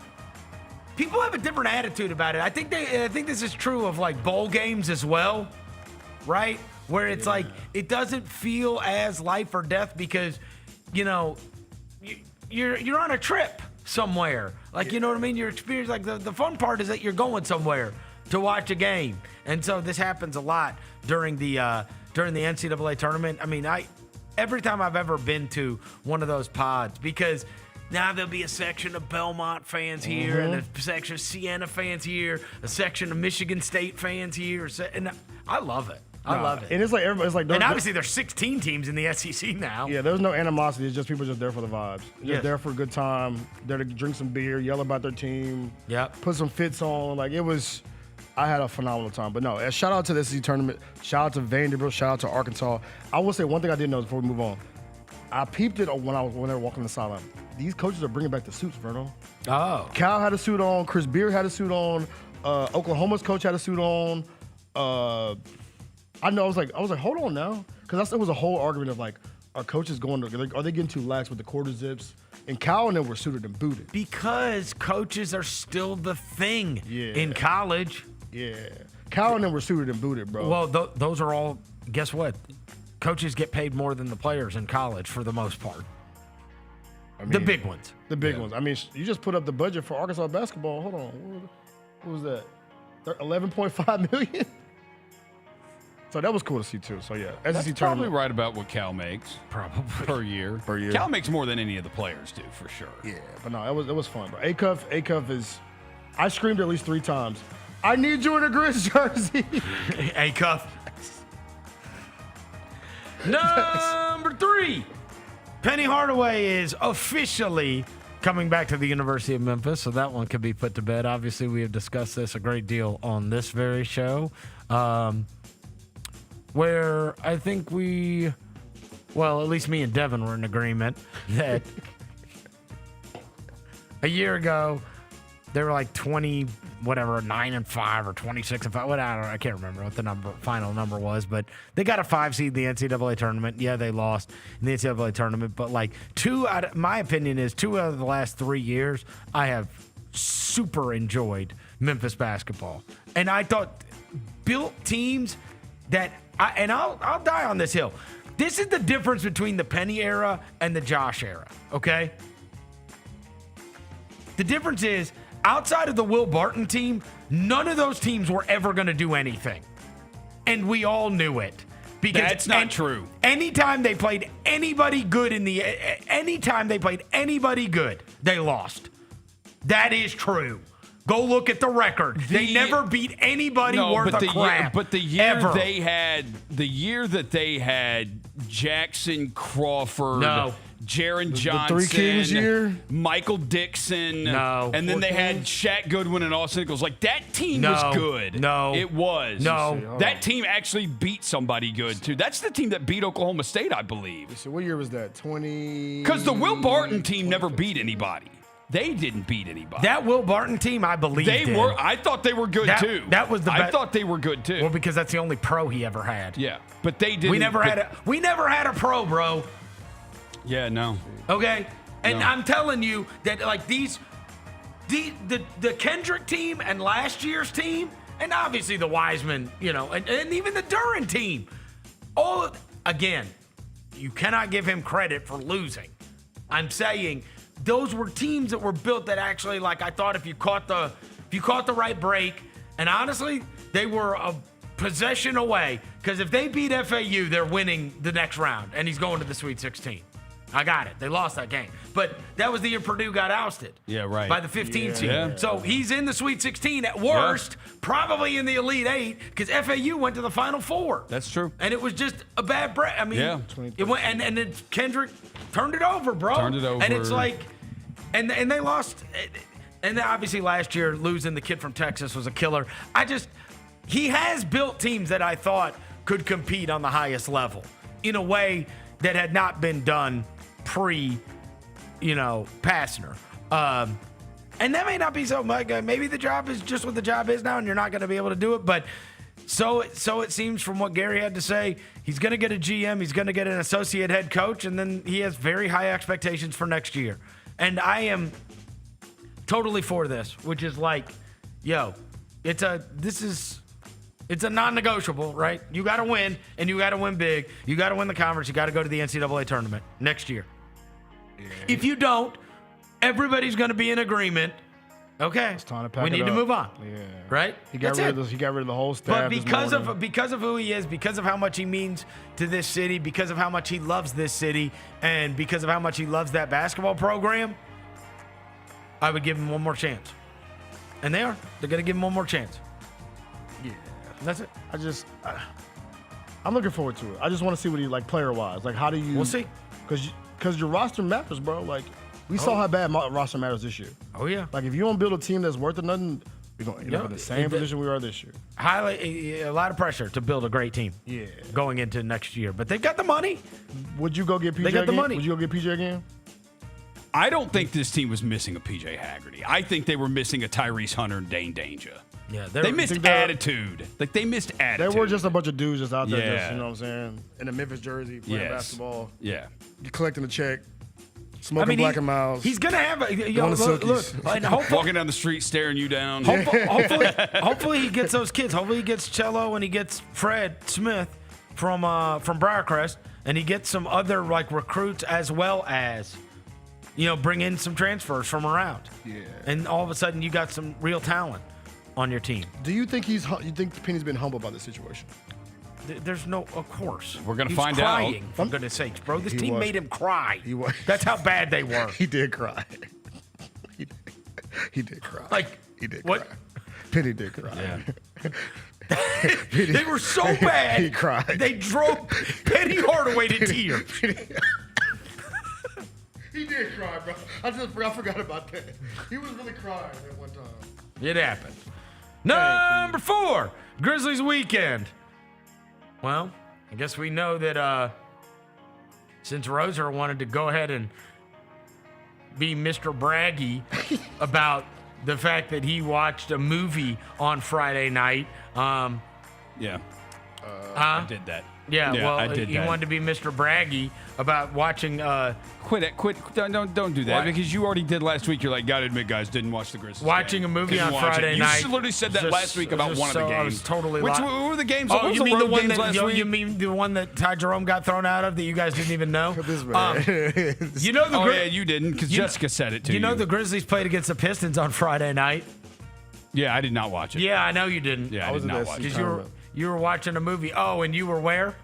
people have a different attitude about it. I think this is true of like bowl games as well, right? Where it's like, it doesn't feel as life or death because, you know, you're on a trip somewhere. Like, you know what I mean? Your experience, like the fun part is that you're going somewhere to watch a game. And so this happens a lot during the NCAA tournament. I mean, every time I've ever been to one of those pods, because now there'll be a section of Belmont fans here and a section of Siena fans here, a section of Michigan State fans here. And I love it. I love it. And it's like everybody's like, and obviously there's 16 teams in the SEC now. Yeah, there's no animosity. It's just people just there for the vibes. Just there for a good time. There to drink some beer, yell about their team. Yep. Put some fits on. Like I had a phenomenal time. But no, shout out to the SEC tournament. Shout out to Vanderbilt. Shout out to Arkansas. I will say one thing I didn't know before we move on. I peeped it when they were walking the sideline. These coaches are bringing back the suits, Vernon. Oh. Cal had a suit on. Chris Beard had a suit on. Oklahoma's coach had a suit on. I know. I was like, hold on now, because it was a whole argument of like, are coaches are they getting too lax with the quarter zips? And Cal and them were suited and booted. Because coaches are still the thing in college. Yeah. Cal and them were suited and booted, bro. Well, those are all, guess what? Coaches get paid more than the players in college for the most part. I mean, the big ones. The big ones. I mean, you just put up the budget for Arkansas basketball. Hold on. What was that? $11.5 million? So that was cool to see, too. So, yeah. That's probably right about what Cal makes. Probably. Per year. Cal makes more than any of the players do, for sure. Yeah, but no, it was fun, bro. A-Cuff is – I screamed at least 3 times, I need you in a Grizz jersey. A-Cuff. Number 3. Penny Hardaway is officially coming back to the University of Memphis, so that one could be put to bed. Obviously, we have discussed this a great deal on this very show. Where I think at least me and Devin were in agreement that a year ago they were like 9-5 or 26-5. I can't remember what the final number was, but they got a 5 seed in the NCAA tournament. Yeah, they lost in the NCAA tournament, but like my opinion is 2 out of the last 3 years, I have super enjoyed Memphis basketball, and I thought built teams that. I'll die on this hill. This is the difference between the Penny era and the Josh era, okay? The difference is, outside of the Will Barton team, none of those teams were ever going to do anything. And we all knew it. Because that's not true. Anytime they played anybody good they lost. That is true. Go look at the record. They never beat anybody worth a crap. But the year ever. the year that they had Jackson Crawford, Jaron Johnson, the 3 Kings year, Michael Dixon, and then they had Shaq Goodwin and Austin Nichols. Like that team was good. No, it was. No, that team actually beat somebody good too. That's the team that beat Oklahoma State, I believe. So what year was that? 20. Because the Will Barton team never beat anybody. They didn't beat anybody. That Will Barton team, I believe they were. I thought they were good too. That was the best. I thought they were good too. Well, because that's the only pro he ever had. Yeah, but they didn't. We never had a pro, bro. Yeah, no. Okay, and I'm telling you that like the Kendrick team and last year's team, and obviously the Wiseman, and even the Duran team. Again, you cannot give him credit for losing. I'm saying. Those were teams that were built that actually, like, I thought if you caught the right break, and honestly, they were a possession away, because if they beat FAU, they're winning the next round, and he's going to the Sweet 16. I got it. They lost that game. But that was the year Purdue got ousted. Yeah, right. By the 15 seed. Yeah. So he's in the Sweet 16 at worst, probably in the Elite 8, because FAU went to the Final 4. That's true. And it was just a bad break. I mean, it went, and then Kendrick turned it over, bro. Turned it over. And it's like, and they lost. And then obviously last year, losing the kid from Texas was a killer. He has built teams that I thought could compete on the highest level in a way that had not been done Pastner. And that may not be so much. Maybe the job is just what the job is now, and you're not going to be able to do it. But so it seems from what Gary had to say, he's going to get a GM, he's going to get an associate head coach, and then he has very high expectations for next year. And I am totally for this, which is like, it's a non-negotiable, right? You got to win, and you got to win big. You got to win the conference. You got to go to the NCAA tournament next year. Yeah. If you don't, everybody's going to be in agreement. Okay, it's time to pack we need to move on. Yeah, right. He got rid of the whole staff. But because of who he is, because of how much he means to this city, because of how much he loves this city, and because of how much he loves that basketball program, I would give him one more chance. And they're going to give him one more chance. Yeah, that's it. I'm looking forward to it. I just want to see what he like player wise. Like, how do you? We'll see. Because your roster matters, bro. Like, we saw how bad my roster matters this year. Oh yeah. Like, if you don't build a team that's worth nothing, We're going to end up in the same position we are this year. A lot of pressure to build a great team. Yeah. Going into next year, but they've got the money. Would you go get PJ They got the again? money. Would you go get PJ again? I don't think this team was missing a PJ Haggerty. I think they were missing a Tyrese Hunter and Dane Danger. Yeah, they missed attitude. Like, they missed attitude. They were just a bunch of dudes just out there, Yeah. just, you know what I'm saying, in a Memphis jersey, playing basketball. Yeah. Collecting a check, smoking Black and Miles. He's gonna have a Going to look, Silkies. and hopefully, Walking down the street, staring you down. hopefully he gets those kids. Hopefully he gets Cello and he gets Fred Smith from Briarcrest, and he gets some other like recruits as well as, bring in some transfers from around. Yeah. And all of a sudden you got some real talent on your team. Do you think you think Penny's been humble about the situation? There's no, of course. We're gonna He's find crying, out. For goodness sakes, bro. This He team was. made him cry. He was. That's how bad they were. He did cry. He did cry. Like, he did what? cry. Penny did cry. Yeah. They were so bad. He cried. They drove Penny Hardaway to tears. He did cry, bro. I forgot about that. He was really crying at one time. It happened. Number 4, Grizzlies Weekend. Well, I guess we know that since Roser wanted to go ahead and be Mr. Braggy about the fact that he watched a movie on Friday night. Yeah. I did that. Yeah, well, I did he that. wanted to be Mr. Braggy about watching. Quit it. Don't do that What? because you already did last week. You're like, gotta admit, guys, didn't watch the Grizzlies. Watching game. a movie Couldn't on watch it. Friday night. You literally said that Just- last week about just one of the so- games. I was totally Which li- what were the games? Oh, What was you the mean the road one games that last week? you mean the one that Ty Jerome got thrown out of that you guys didn't even know? This man. You know the Oh Gri- yeah, you didn't because you- Jessica said it to you. You know the Grizzlies played against the Pistons on Friday night. Yeah, I did not watch it. Yeah, I know you didn't. Yeah, I was did in not the watch SEC it. Because you were watching a movie. Oh, and you were where?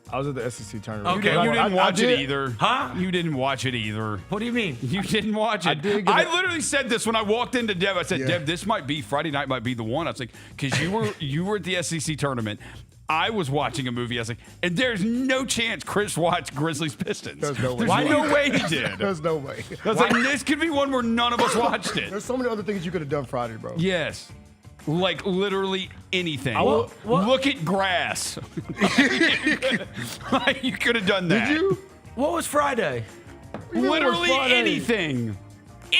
I was at the SEC tournament. Okay, You didn't watch it did- either. Huh? You didn't watch it either. What do you mean? You didn't watch it. I did get I it. literally said this when I walked into Dev. I said, Yeah. Dev, this might be Friday night might be the one. I was like, because you were at the SEC tournament. I was watching a movie. I was like, and there's no chance Chris watched Grizzlies Pistons. There's no way. There's no way he did. There's no way. I was like, this could be one where none of us watched it. There's so many other things you could have done Friday, bro. Yes. Like literally anything. What? Look at grass. Like, you could have done that. Did you? What was Friday? You know it was Literally Friday. anything.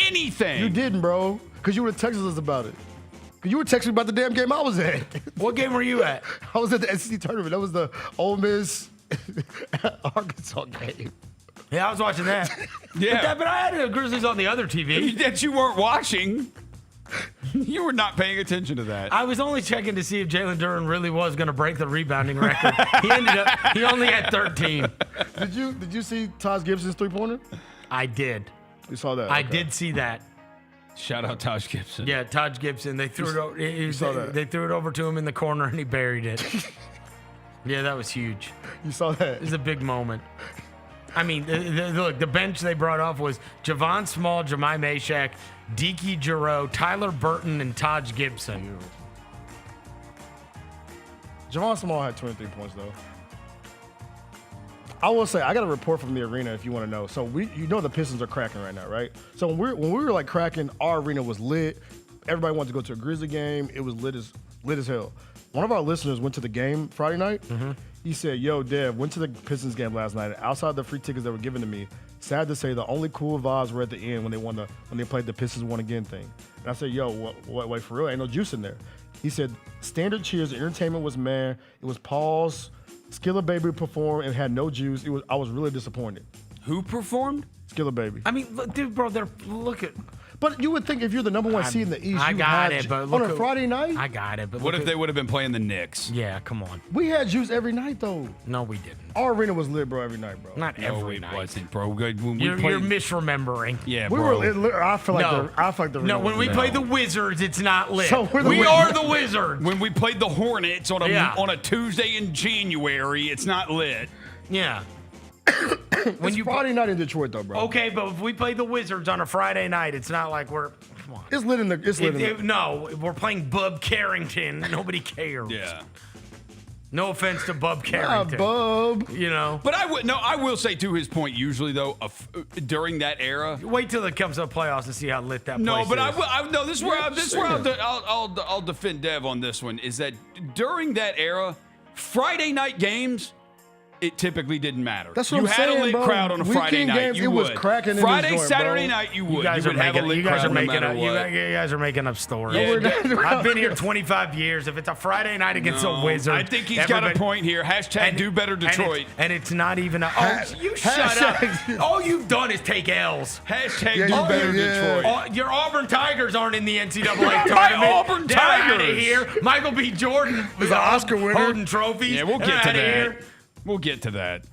Anything. You didn't, bro. Because you would have texted us about it. Because you were texting me about the damn game I was at. What game were you at? I was at the SEC tournament. That was the Ole Miss Arkansas game. Yeah, I was watching that. Yeah. But I had the Grizzlies on the other TV. That you weren't watching. You were not paying attention to that. I was only checking to see if Jaylon Duran really was going to break the rebounding record. He only had 13. Did you see Taj Gibson's 3-pointer? I did. You saw that? I Okay. did see that. Shout out Taj Gibson. Yeah, Taj Gibson. They threw saw that. They threw it over to him in the corner and he buried it. Yeah, that was huge. You saw that? It was a big moment. I mean, look, the bench they brought off was Javon Small, Jemai Mashak, Deke Giroux, Tyler Burton, and Taj Gibson. Javon Small had 23 points, though. I will say, I got a report from the arena if you want to know. So the Pistons are cracking right now, right? So when we were like cracking, our arena was lit. Everybody wanted to go to a Grizzly game. It was lit as hell. One of our listeners went to the game Friday night. Mm-hmm. He said, "Yo, Dev, went to the Pistons game last night. Outside the free tickets that were given to me, sad to say, the only cool vibes were at the end when they played the Pistons won again thing." And I said, "Yo, wait for real? Ain't no juice in there." He said, "Standard cheers. The entertainment was meh. It was pause. Skilla Baby performed and had no juice. I was really disappointed." Who performed? Skilla Baby. I mean, look, dude, bro, look at. But you would think if you're the number one seed in the East, I you got had it, but on look a at- Friday night. I got it, but What look if they would have been playing the Knicks? Yeah, come on. We had juice every night though. No, we didn't. Our arena was lit, bro, every night, bro. Not No, every it night. wasn't, bro. Good. When we You're played, misremembering. yeah, We bro. were. I feel like the No, arena when was we lit. play the Wizards, it's not lit. So we're the we Wizards. are the Wizards. When we played the Hornets on Yeah. a Tuesday in January, it's not lit. Yeah. It's Friday night in Detroit though, bro. Okay, but if we play the Wizards on a Friday night, it's not like we're. Come on. It's lit in the. It's lit in the. No, we're playing Bub Carrington. Nobody cares. Yeah. No offense to Bub Carrington. Bub. You know. But I will say to his point, usually though, during that era. Wait till it comes to the playoffs and see how lit that No, place but is. this is where I'll defend Dev on this one. Is that during that era, Friday night games, it typically didn't matter. That's what you I'm had saying, a lit bro. crowd on a Friday Weekend night. games, You it was would. cracking in this Friday, joint, Saturday bro. night, you would. You guys You are would have a making. lit You guys crowd are no making. matter what. You guys are making up stories. Yeah, I've been here 25 years. If it's a Friday night against a Wizard, I think he's got a point here. Hashtag do better Detroit. And it's not even a. Oh, you shut up. All you've done is take L's. Hashtag do better Detroit. Your Auburn Tigers aren't in the NCAA My tournament. Auburn They're out of Tigers. here. Michael B. Jordan was an Oscar winner. holding trophies. Yeah, we'll They're get to outta that. here. We'll get to that.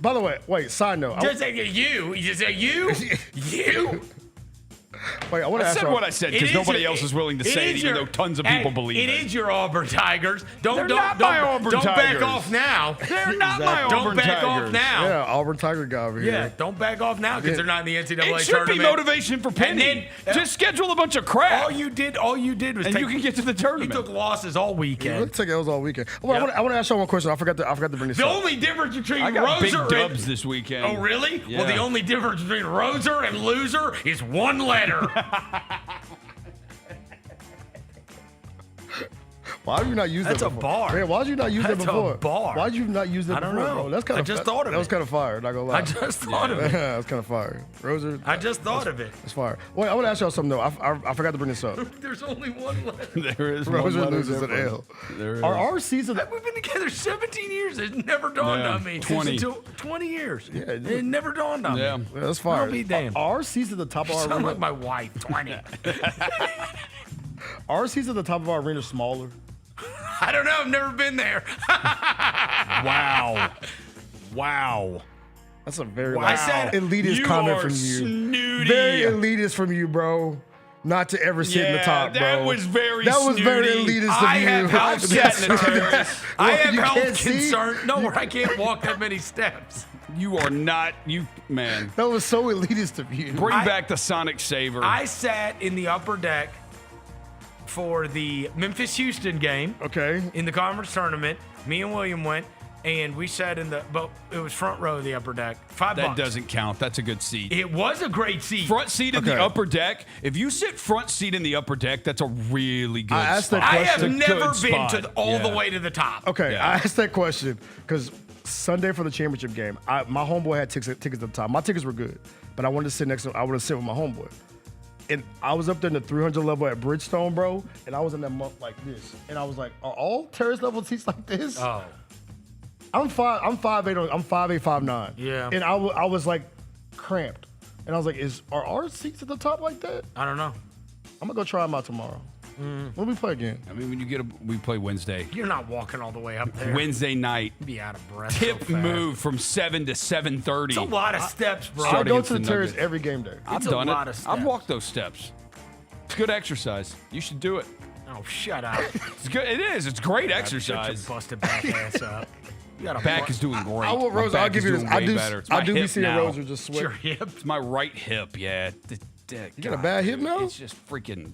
By the way, wait, side note. Just say you. You just say you. You. Wait, I want to I ask said y'all. what I said because nobody else is willing to say it, even though tons of people believe it. It is your Auburn Tigers. They're not my Auburn don't Tigers. back off now. They're not my Auburn Don't back off Tigers. now. Yeah, Auburn Tiger guy over here. Yeah, don't back off now because they're not in the NCAA It should tournament. be motivation for Penny. Just schedule a bunch of crap. All you did was and take, you can get to the tournament. You took losses all Yeah, weekend. let's take L's all weekend. Well, I want to ask y'all one question. I forgot to bring this The up. only difference between I got big Roser dubs and, this weekend. Oh, really? Yeah. Well, the only difference between Roser and loser is one letter. Why did you not use that That's a before? bar. Man, why did you not use that That's a before? bar. Why did you not use that I don't before, know. bro? That's kind I of just thought of That was it. kind of fire, not gonna lie. I just thought of it. Yeah, that's kind of fire. Roser. I just thought of it. It's fire. Wait, I want to ask y'all something though. I forgot to bring this up. There's only one letter. There is one Roser letter loses an difference. L. There is. Are our seasons? We've been together 17 years. It never dawned on me. 20. Until 20 years. Yeah, it never dawned on Yeah. me. Yeah, that's fire. I'll be damned. Are our seats at the top of You our sound arena? like my wife, 20. Our seats at the top of our arena smaller? I don't know. I've never been there. Wow. Wow. That's a very I said elitist you comment are from you. snooty. Very elitist from you, bro. Not to ever sit in the top, bro. that was very That was very snooty. elitist of I you. have health sat in the terrace. I Well, have you health can't see? concern. No, where I can't walk that many steps. You are not, man. That was so elitist of you. Bring back the Sonic Saver. I sat in the upper deck for the Memphis-Houston game. Okay. In the conference tournament. Me and William went, and we sat in but it was front row of the upper deck. $5. That doesn't count. That's a good seat. It was a great seat. Front seat in Okay. the upper deck. If you sit front seat in the upper deck, that's a really good I asked spot. that I have question. never Good been spot. to all the Yeah. way to the top. Okay, Yeah. I asked that question because Sunday for the championship game, my homeboy had tickets at the top. My tickets were good, but I wanted to sit next to. I wanted to sit with my homeboy, and I was up there in the 300 level at Bridgestone, bro, and I was in that month like this, and I was like, are all terrace level seats like this? Oh. I'm 5'8", I'm 5'8", 5'9". Yeah. And I was like cramped, and I was like, are our seats at the top like that? I don't know. I'm gonna go try them out tomorrow. When do we play again? I mean, we play Wednesday. You're not walking all the way up there. Wednesday night. You'd be out of breath. Tip so fast. move from 7 to 7:30. It's a lot of steps, bro. I Starting go against to the the terrace Nuggets. every game day. I've It's a done lot it. of steps. I've walked those steps. It's good exercise. You should do it. Oh, shut up. It's good. It is. It's great Shut your exercise. busted back ass up. You got a Back is doing great. I will, My Rosa, back I'll give is you this. doing I way do. better. It's I my do be hip seeing now. Rosa just sweat. your hip. It's my right hip. Yeah. You got a bad hip now? It's just freaking.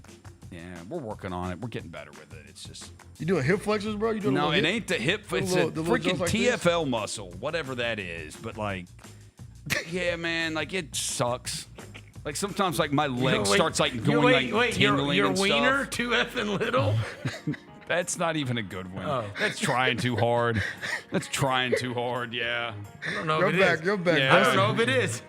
Yeah, we're working on it. We're getting better with it. It's just. You doing hip flexors, bro? You doing a No, little it hip- ain't the hip. the It's little- a the little freaking jumps like this? TFL muscle, whatever that is. But like, yeah, man, like it sucks. Like sometimes, like my leg starts like going like tingling your and wiener stuff. too effing little. That's not even a good one. Oh. That's trying too hard. That's trying too hard. Yeah. I don't know Your if it back, is. your back. Yeah. I don't know if it is.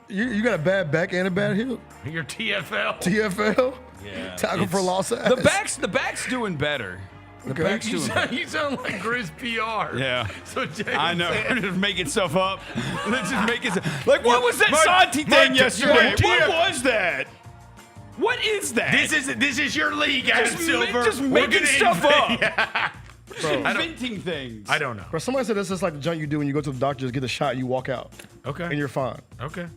You got a bad back and a bad hip. Your TFL. TFL. Yeah. Tackle for It's- loss ass. The back's doing better. The Okay. back's You doing better. sound like Grizz PR. Yeah. So Jay I know. said- We're just making stuff up. Let's just make it. Like, what was that my- Santi my- thing yesterday? my- What was that? What is that? This is your league, Adam Silver. Just We're making gonna stuff invent- up. Bro, Inventing things. I don't know. bro, somebody said this is like the junk you do when you go to the doctor, just get a shot, and you walk out, Okay. and you're fine. Okay.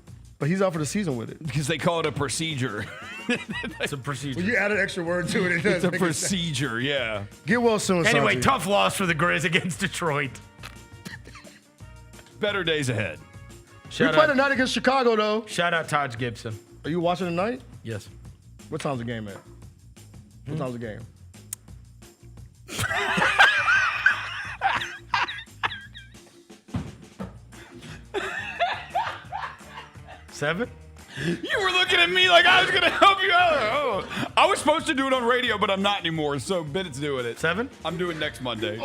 But he's out for the season with it. Because they call it a procedure. It's a procedure. When you add an extra word to it, it does It's a make sense. procedure, yeah. Get well soon, Anyway, Santi. tough loss for the Grizz against Detroit. Better days ahead. We Shout play out, tonight against Chicago, though. shout out Taj Gibson. Are you watching tonight? Yes. What time's the game at? What time's the game? 7? You were looking at me like I was going to help you out. Oh. I was supposed to do it on radio, but I'm not anymore, so Bennett's doing it. 7? I'm doing next Monday.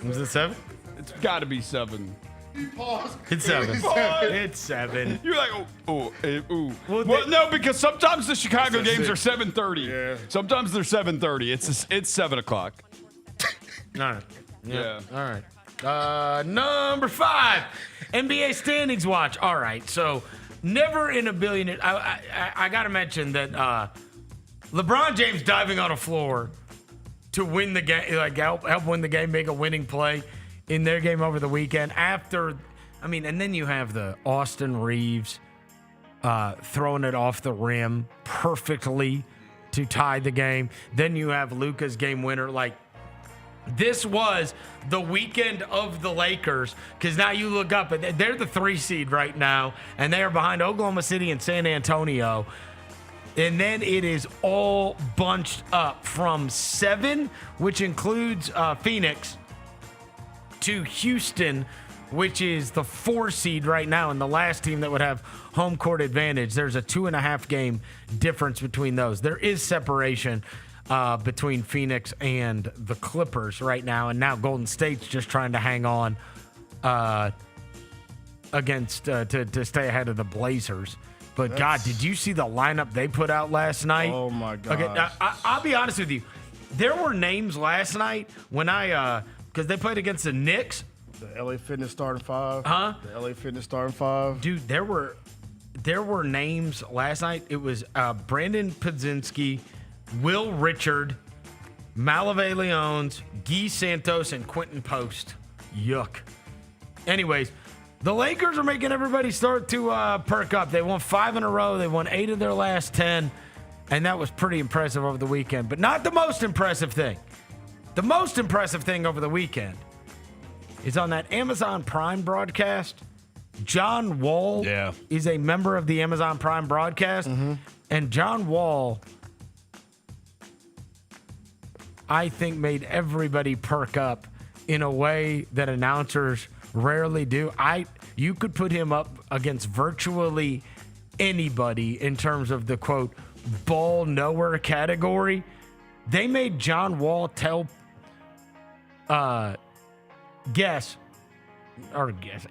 Was it 7? It's got to be 7. It's 7. It's 7. You're like, ooh. Well, no, because sometimes the Chicago games are 7:30. Yeah. Sometimes they're 7:30. It's 7 o'clock. All right. Yeah. All right. Number 5, NBA standings watch. All right. So, never in a billion. I got to mention that LeBron James diving on a floor to win the game, like help win the game, make a winning play in their game over the weekend. And then you have the Austin Reeves throwing it off the rim perfectly to tie the game. Then you have Luka's game winner. Like, this was the weekend of the Lakers, because now you look up, and they're the 3 seed right now, and they are behind Oklahoma City and San Antonio. And then it is all bunched up from 7, which includes Phoenix, to Houston, which is the 4 seed right now, and the last team that would have home court advantage. There's a 2.5 game difference between those. There is separation between Phoenix and the Clippers right now, and now Golden State's just trying to hang on against to stay ahead of the Blazers. But God, did you see the lineup they put out last night? Oh my God! Okay, I'll be honest with you. There were names last night when because they played against the Knicks. The LA Fitness starting 5. Huh? The LA Fitness starting 5. Dude, there were names last night. It was Brandon Podzinski, Will Richard, Malave Leones, Guy Santos, and Quentin Post. Yuck. Anyways, the Lakers are making everybody start to perk up. They won 5 in a row. They won 8 of their last 10, and that was pretty impressive over the weekend. But not the most impressive thing. The most impressive thing over the weekend is on that Amazon Prime broadcast. John Wall is a member of the Amazon Prime broadcast, and John Wall, I think, made everybody perk up in a way that announcers rarely do. You could put him up against virtually anybody in terms of the, quote, ball knower category. They made John Wall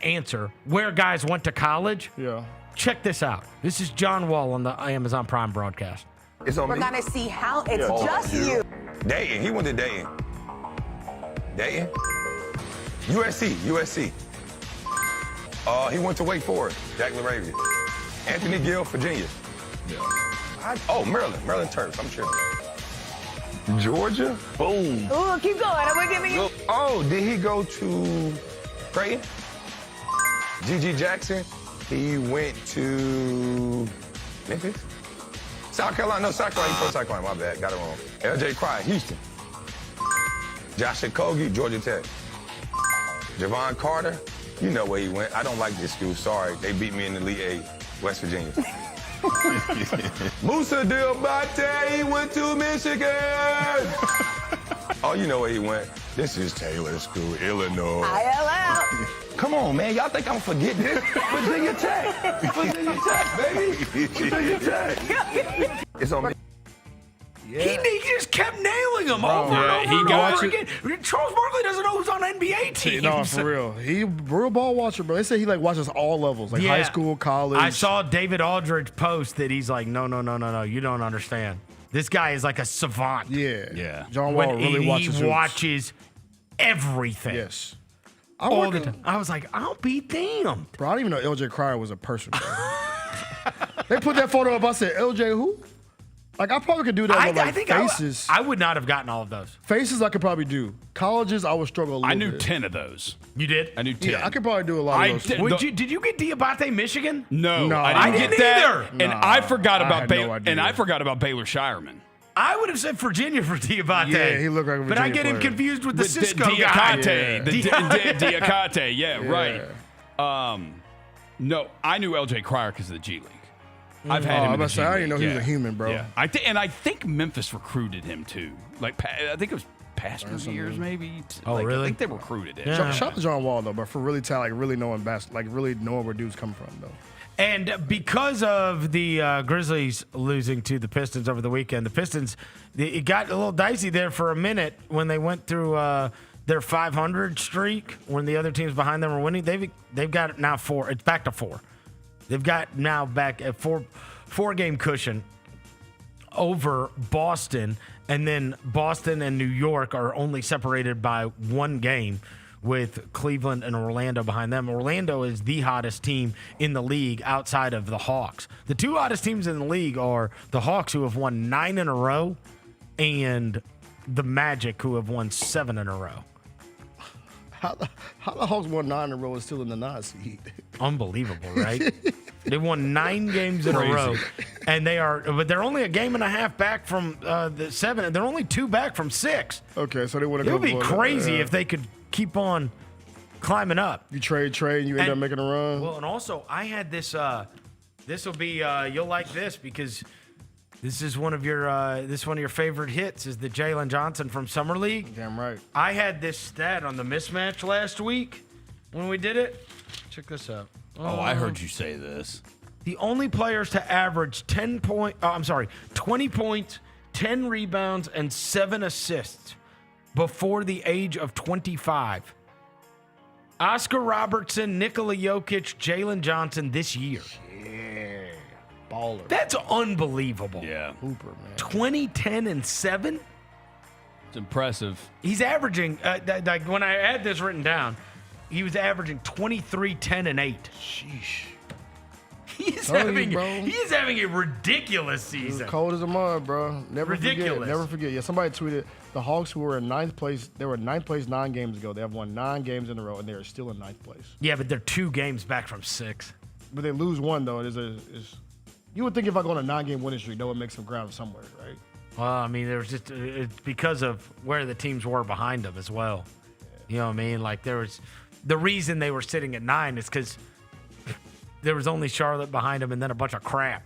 answer where guys went to college. Yeah. Check this out. This is John Wall on the Amazon Prime broadcast. We're going to see how it's just you. Dayton. He went to Dayton. Dayton? USC. He went to Wake Forest. Jack LaRavia. Anthony Gill, Virginia. Maryland Terps, I'm sure. Georgia? Boom. Ooh, keep going. I'm going to give you. Oh, did he go to Creighton? G.G. Jackson? He went to Memphis? South Carolina? No, South Carolina. He's from South Carolina. My bad. Got it wrong. L.J. Cryer, Houston. Josh Okogie, Georgia Tech. Javon Carter, you know where he went. I don't like this school. Sorry. They beat me in the Elite 8, West Virginia. Musa Diabate, he went to Michigan. Oh, you know where he went. This is Taylor School, Illinois. ILL. Come on, man. Y'all think I'm forgetting this? Virginia Tech. Virginia Tech, baby. Virginia Tech. It's on me. Yeah. He just kept nailing them over and over again. Charles Barkley doesn't know who's on NBA teams. No, for real. He real ball watcher, bro. They say he watches all levels, high school, college. I saw David Aldridge post that he's like, no, you don't understand. This guy is like a savant. Yeah. John Wall really watches. He watches everything. Yes. All the time. I was like, I'll be damned. Bro, I didn't even know L.J. Cryer was a person, bro. They put that photo up. I said, L.J. who? I probably could do that with I think faces. I would not have gotten all of those. Faces I could probably do. Colleges, I would struggle a little bit. I knew 10 of those. You did? I knew 10. Yeah, I could probably do a lot of those. Did you get Diabate, Michigan? No, I didn't get that either. And I forgot about Baylor. And I forgot about Baylor Shireman. I would have said Virginia for Diabate. Yeah, he looked like a Virginia But I get him player. confused with the Cisco Diakate. guy. Diakate, yeah, right. No, I knew L.J. Cryer because of the G League. I've had him in the G League. I didn't know he was a human, bro. Yeah. I think Memphis recruited him too. I think it was past years, maybe. Really? I think they recruited him. Shout out to John Wall though, but for really talented, really knowing really knowing where dudes come from though. And because of the Grizzlies losing to the Pistons over the weekend, the Pistons, it got a little dicey there for a minute when they went through their 500 streak when the other teams behind them were winning. They've got it now 4. It's back to 4. They've got now back at 4-game cushion over Boston, and then Boston and New York are only separated by 1 game, with Cleveland and Orlando behind them. Orlando is the hottest team in the league outside of the Hawks. The 2 hottest teams in the league are the Hawks, who have won 9 in a row, and the Magic, who have won 7 in a row. How the Hawks won 9 in a row and still in the 9 seed? Unbelievable, right? They won 9 games in a row, and they're only a game and a half back from the 7, and they're only 2 back from 6. Okay, so they would have. It would be crazy if they could keep on climbing up. You trade, and you end up making a run. Well, and also I had this. This will be you'll like this because this is one of your favorite hits is the Jaylon Johnson from Summer League. Damn right. I had this stat on the mismatch last week when we did it. Check this out. Oh, I heard you say this. The only players to average 20 points, 10 rebounds, and 7 assists before the age of 25. Oscar Robertson, Nikola Jokic, Jaylon Johnson this year. Yeah. Baller. That's unbelievable. Yeah. Hooper, man. 20, 10, and 7? It's impressive. He's averaging, like when I had this written down, he was averaging 23, 10, and 8. Sheesh. He is having a ridiculous season. It's cold as a mud, bro. Ridiculous. Never forget. Yeah, somebody tweeted the Hawks, who were in 9th place, they were in 9th place 9 games ago. They have won 9 games in a row, and they are still in 9th place. Yeah, but they're 2 games back from 6. But they lose 1, though. You would think if I go on a 9-game winning streak, that would make some ground somewhere, right? Well, I mean, there was just it's because of where the teams were behind them as well. You know what I mean? Like the reason they were sitting at 9 is because there was only Charlotte behind them and then a bunch of crap.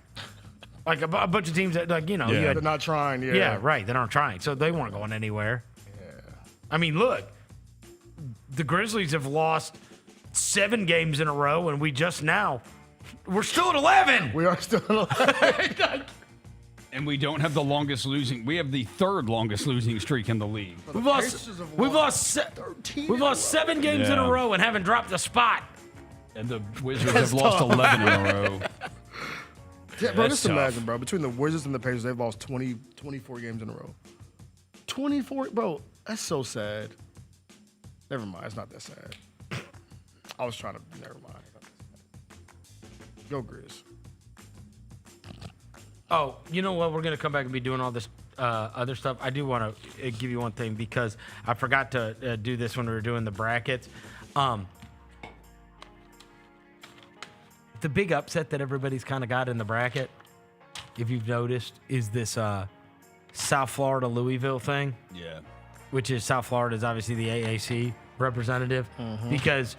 Like a bunch of teams that, they're not trying. Yeah. Yeah, right. They're not trying. So they weren't going anywhere. Yeah. I mean, look, the Grizzlies have lost 7 games in a row, and we're still at 11. We are still at 11. And we don't have the longest losing. We have the 3rd longest losing streak in the league. We've lost 7 games in a row and haven't dropped a spot. And the Wizards have lost 11 in a row. Yeah, bro, just imagine, bro. Between the Wizards and the Pacers, they've lost 24 games in a row. 24? Bro, that's so sad. Never mind. It's not that sad. I was trying to... Never mind. Go Grizz. Oh, you know what? We're going to come back and be doing all this other stuff. I do want to give you one thing because I forgot to do this when we were doing the brackets. The big upset that everybody's kind of got in the bracket, if you've noticed, is this South Florida Louisville thing. Yeah. Which is South Florida is obviously the AAC representative because,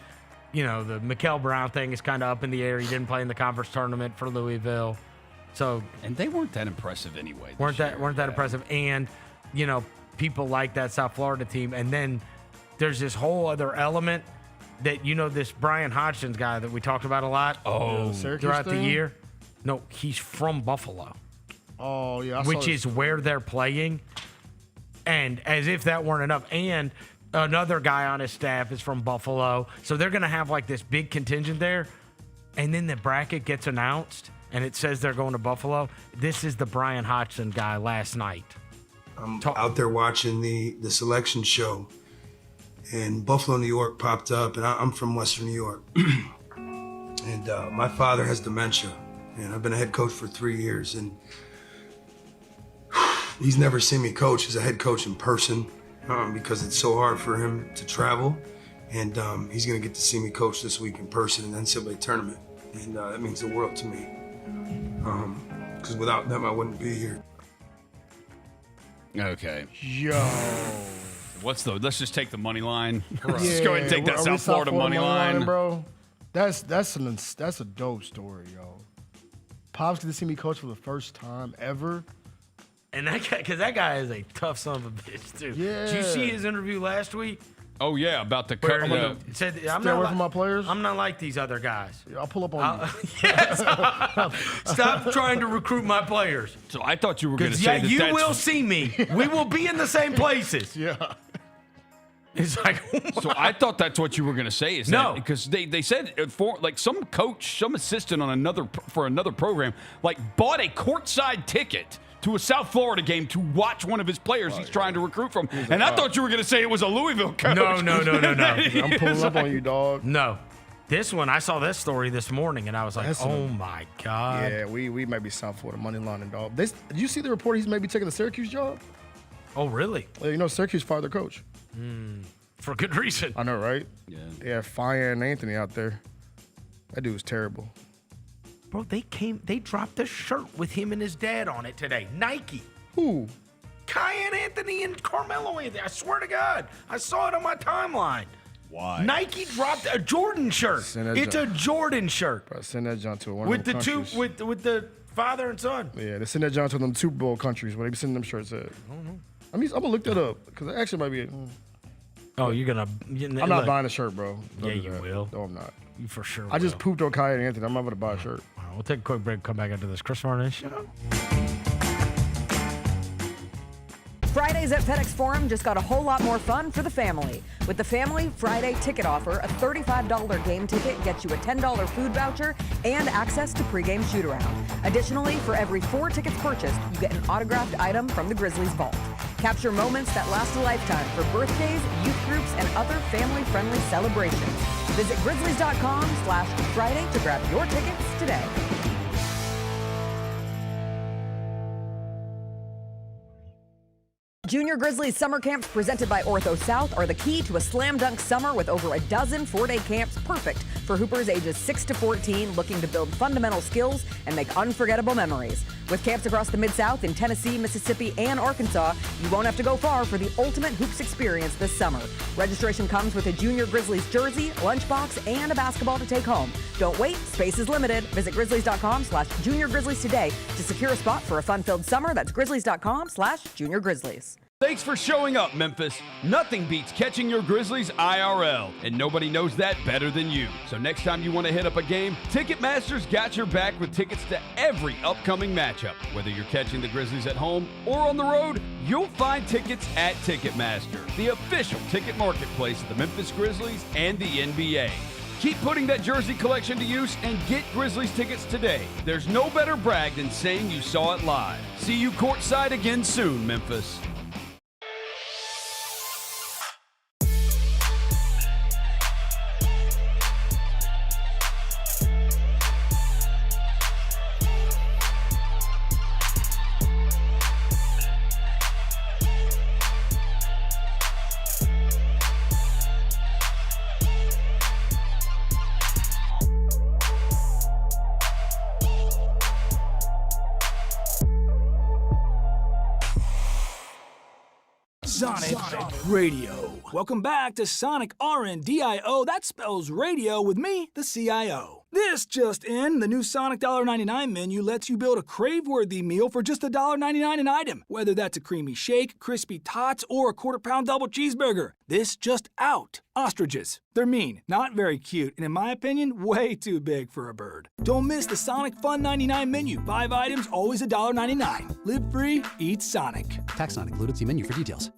the Mikael Brown thing is kind of up in the air. He didn't play in the conference tournament for Louisville. And they weren't that impressive anyway. Weren't that impressive. And, people like that South Florida team. And then there's this whole other element that, this Brian Hodgson's guy that we talked about a lot throughout the year. No, he's from Buffalo. Oh, yeah. Which is where they're playing. And as if that weren't enough. And another guy on his staff is from Buffalo. So they're going to have like this big contingent there. And then the bracket gets announced and it says they're going to Buffalo. This is the Brian Hodgson guy last night. I'm out there watching the selection show. And Buffalo, New York popped up, and I'm from Western New York. And my father has dementia, and I've been a head coach for 3 years, and he's never seen me coach as a head coach in person because it's so hard for him to travel, and he's gonna get to see me coach this week in person in the NCAA tournament, and that means the world to me, because without them, I wouldn't be here. Okay. Yo. Let's just take the money line. Let's just go ahead and take that South Florida money line, bro. That's a dope story, yo. Pops get to see me coach for the first time ever. And that guy is a tough son of a bitch too. Yeah. Did you see his interview last week? Oh, yeah, about the Where cut. he said, Stay away from my players. I'm not like these other guys. Yeah, I'll pull up on you. Yes. Stop trying to recruit my players. So I thought you were going to Yeah, say you that's... will see me. We will be in the same places. Yeah. It's like, So I thought that's what you were going to say. Is No. Because they said for like some coach, some assistant on another program, like bought a courtside ticket to a South Florida game to watch one of his players he's trying to recruit from. And I thought you were going to say it was a Louisville coach. No. I'm pulling up on you, dog. No. This one, I saw this story this morning, and I was like, oh, my God. Yeah, we may be South Florida money lining, dog. Did you see the report he's maybe taking the Syracuse job? Oh, really? You know, Syracuse fired their coach. For good reason. I know, right? Yeah. Yeah, firing Anthony out there. That dude was terrible. Bro, they dropped a shirt with him and his dad on it today. Nike. Who? Cayenne Anthony and Carmelo Anthony. I swear to God. I saw it on my timeline. Why? Nike dropped a Jordan shirt. It's a Jordan shirt. Bro, send that John to one With of the them two countries. with the father and son. Yeah, they send that John to them Super Bowl countries where they be sending them shirts at. I'm gonna look that up because it actually might be. Oh, you're gonna. I'm not buying a shirt, bro. Don't Yeah, do you that. will. No, I'm not. You for sure. I just pooped on Kai and Anthony. I'm not gonna buy a shirt. All right, we'll take a quick break. Come back into this Chris Vernon show. Fridays at FedEx Forum just got a whole lot more fun for the family. With the Family Friday ticket offer, a $35 game ticket gets you a $10 food voucher and access to pregame shoot-around. Additionally, for every 4 tickets purchased, you get an autographed item from the Grizzlies Vault. Capture moments that last a lifetime for birthdays, youth groups, and other family-friendly celebrations. Visit grizzlies.com/Friday to grab your tickets today. Junior Grizzlies summer camps presented by Ortho South are the key to a slam dunk summer with over a dozen 4-day camps perfect for hoopers ages 6 to 14 looking to build fundamental skills and make unforgettable memories. With camps across the Mid-South in Tennessee, Mississippi, and Arkansas, you won't have to go far for the ultimate hoops experience this summer. Registration comes with a Junior Grizzlies jersey, lunchbox, and a basketball to take home. Don't wait, space is limited. Visit grizzlies.com/Junior Grizzlies today to secure a spot for a fun-filled summer. That's grizzlies.com/Junior Grizzlies. Thanks for showing up, Memphis. Nothing beats catching your Grizzlies IRL, and nobody knows that better than you. So next time you want to hit up a game, Ticketmaster's got your back with tickets to every upcoming matchup. Whether you're catching the Grizzlies at home or on the road, you'll find tickets at Ticketmaster, the official ticket marketplace of the Memphis Grizzlies and the NBA. Keep putting that jersey collection to use and get Grizzlies tickets today. There's no better brag than saying you saw it live. See you courtside again soon, Memphis. Sonic Radio. Welcome back to Sonic RNDIO. That spells radio with me, the CIO. This just in, the new Sonic $1.99 menu lets you build a crave-worthy meal for just $1.99 an item. Whether that's a creamy shake, crispy tots, or a quarter-pound double cheeseburger. This just out. Ostriches. They're mean, not very cute, and in my opinion, way too big for a bird. Don't miss the Sonic Fun 99 menu. 5 items, always $1.99. Live free, eat Sonic. Tax not included. See menu for details.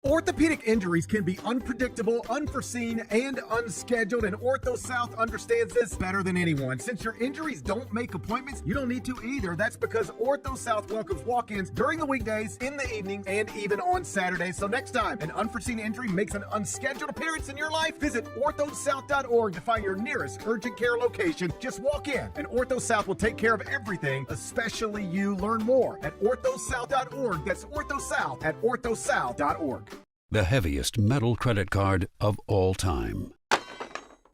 Orthopedic injuries can be unpredictable, unforeseen, and unscheduled, and Ortho South understands this better than anyone. Since your injuries don't make appointments, you don't need to either. That's because Ortho South welcomes walk-ins during the weekdays, in the evenings, and even on Saturdays. So next time an unforeseen injury makes an unscheduled appearance in your life, visit orthosouth.org to find your nearest urgent care location. Just walk in, and Ortho South will take care of everything, especially you. Learn more at orthosouth.org. That's orthosouth at orthosouth.org. the heaviest metal credit card of all time.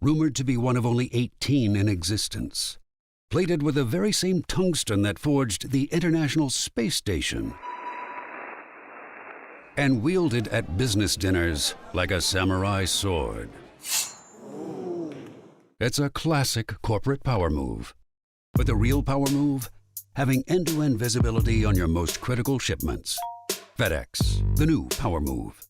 Rumored to be one of only 18 in existence. Plated with the very same tungsten that forged the International Space Station. And wielded at business dinners like a samurai sword. It's a classic corporate power move. But the real power move? Having end-to-end visibility on your most critical shipments. FedEx, the new power move.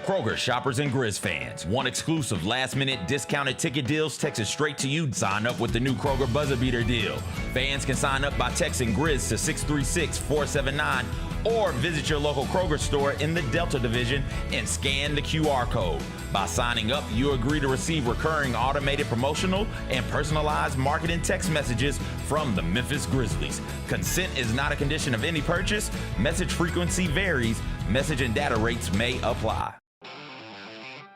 Kroger shoppers and Grizz fans. Want exclusive last-minute discounted ticket deals texted straight to you? Sign up with the new Kroger Buzzer Beater deal. Fans can sign up by texting Grizz to 636-479 or visit your local Kroger store in the Delta Division and scan the QR code. By signing up, you agree to receive recurring automated promotional and personalized marketing text messages from the Memphis Grizzlies. Consent is not a condition of any purchase. Message frequency varies. Message and data rates may apply.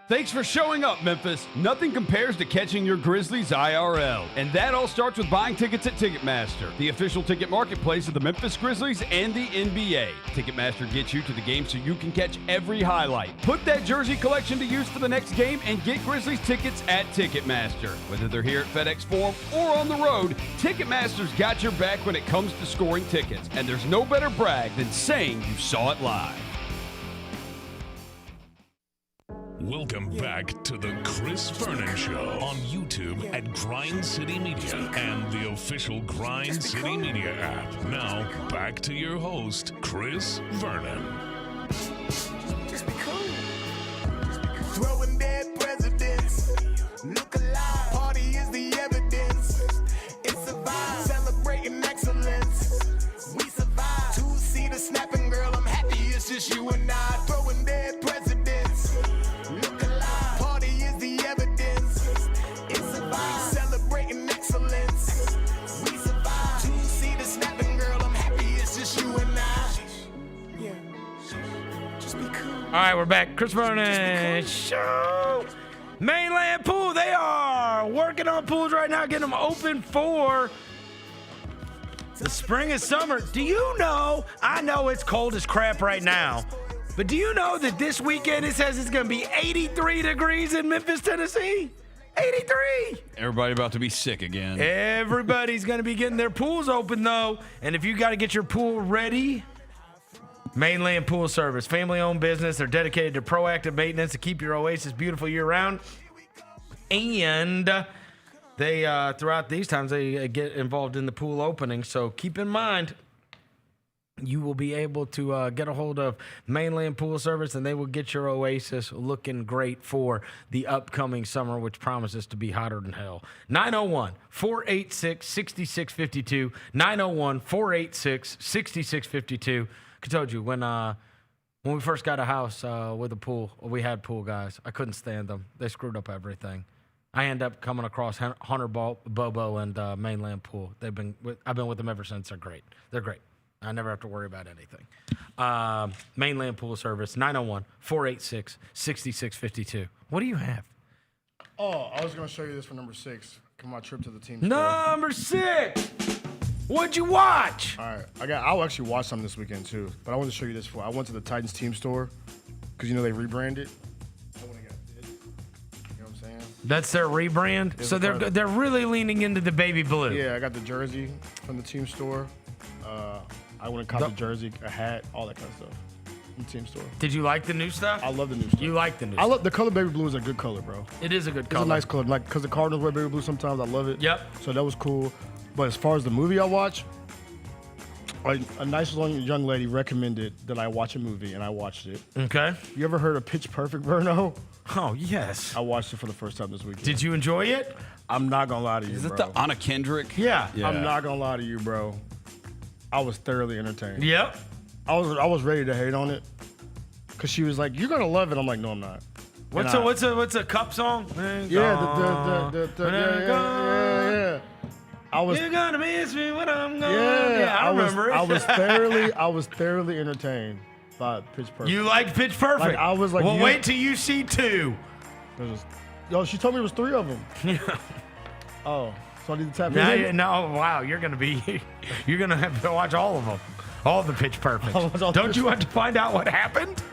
Thanks for showing up, Memphis. Nothing compares to catching your Grizzlies IRL. And that all starts with buying tickets at Ticketmaster, the official ticket marketplace of the Memphis Grizzlies and the NBA. Ticketmaster gets you to the game so you can catch every highlight. Put that jersey collection to use for the next game and get Grizzlies tickets at Ticketmaster. Whether they're here at FedEx Forum or on the road, Ticketmaster's got your back when it comes to scoring tickets. And there's no better brag than saying you saw it live. Welcome back to the Chris Vernon Show on YouTube at Grind City Media and the official Grind City Media app. Now, back to your host, Chris Vernon. Throwing dead presidents. Look alive. Party is the evidence. It's a vibe. Celebrating excellence. We survive. Two-seater snapping, girl. I'm happy it's just you and I. Throwing dead presidents. Look alive. Party is the evidence. It's a vibe. Celebrating excellence. We survive. Two-seater snapping, girl. I'm happy it's just you and I. Yeah. Just be cool. All right, we're back. Chris Vernon Show. Mainland Pool, they are working on pools right now, getting them open for the spring and summer. Do you know, I know it's cold as crap right now, but do you know that this weekend it says it's going to be 83 degrees in Memphis, Tennessee? 83! Everybody about to be sick again. Everybody's going to be getting their pools open, though. And if you got to get your pool ready, Mainland Pool Service, family-owned business. They're dedicated to proactive maintenance to keep your oasis beautiful year-round. And they, throughout these times, they get involved in the pool opening. So keep in mind, you will be able to get a hold of Mainland Pool Service, and they will get your oasis looking great for the upcoming summer, which promises to be hotter than hell. 901-486-6652. 901-486-6652. I told you, when we first got a house with a pool, we had pool guys. I couldn't stand them. They screwed up everything. I ended up coming across Hunter Bobo and Mainland Pool. I've been with them ever since. They're great. They're great. I never have to worry about anything. Mainland Pool Service, 901-486-6652. What do you have? Oh, I was going to show you this for number 6. Come my trip to the team store. Number 6! What'd you watch? All right. I'll actually watch some this weekend, too. But I want to show you this for. I went to the Titans team store because, you know, they rebranded. I want to get a bid. You know what I'm saying? That's their rebrand? So they're really leaning into the baby blue. Yeah, I got the jersey from the team store. I went and caught the jersey, a hat, all that kind of stuff from the team store. Did you like the new stuff? I love the new stuff. You like the new I stuff? love the color baby blue is a good color, bro. It is a good color. It's a nice color. Like, because the Cardinals wear baby blue sometimes. I love it. Yep. So that was cool. But as far as the movie I watched, a nice young lady recommended that I watch a movie, and I watched it. Okay. You ever heard of Pitch Perfect, Verno? Oh, yes. I watched it for the first time this weekend. Did you enjoy it? I'm not going to lie to you, Is bro. it the Anna Kendrick? Yeah. I'm not going to lie to you, bro. I was thoroughly entertained. Yep. I was ready to hate on it because she was like, "You're gonna love it." I'm like, "No, I'm not." What's a cup song? Yeah, yeah. I was. You're gonna miss me when I'm gone. Yeah, I remember it. I was thoroughly entertained by Pitch Perfect. You liked Pitch Perfect. Like, I was like, well, wait till you see 2. Yo, she told me it was 3 of them. Oh, so I need to tap in. No, wow, you're gonna have to watch all of them. All the Pitch Perfect. Don't you want to find out what happened?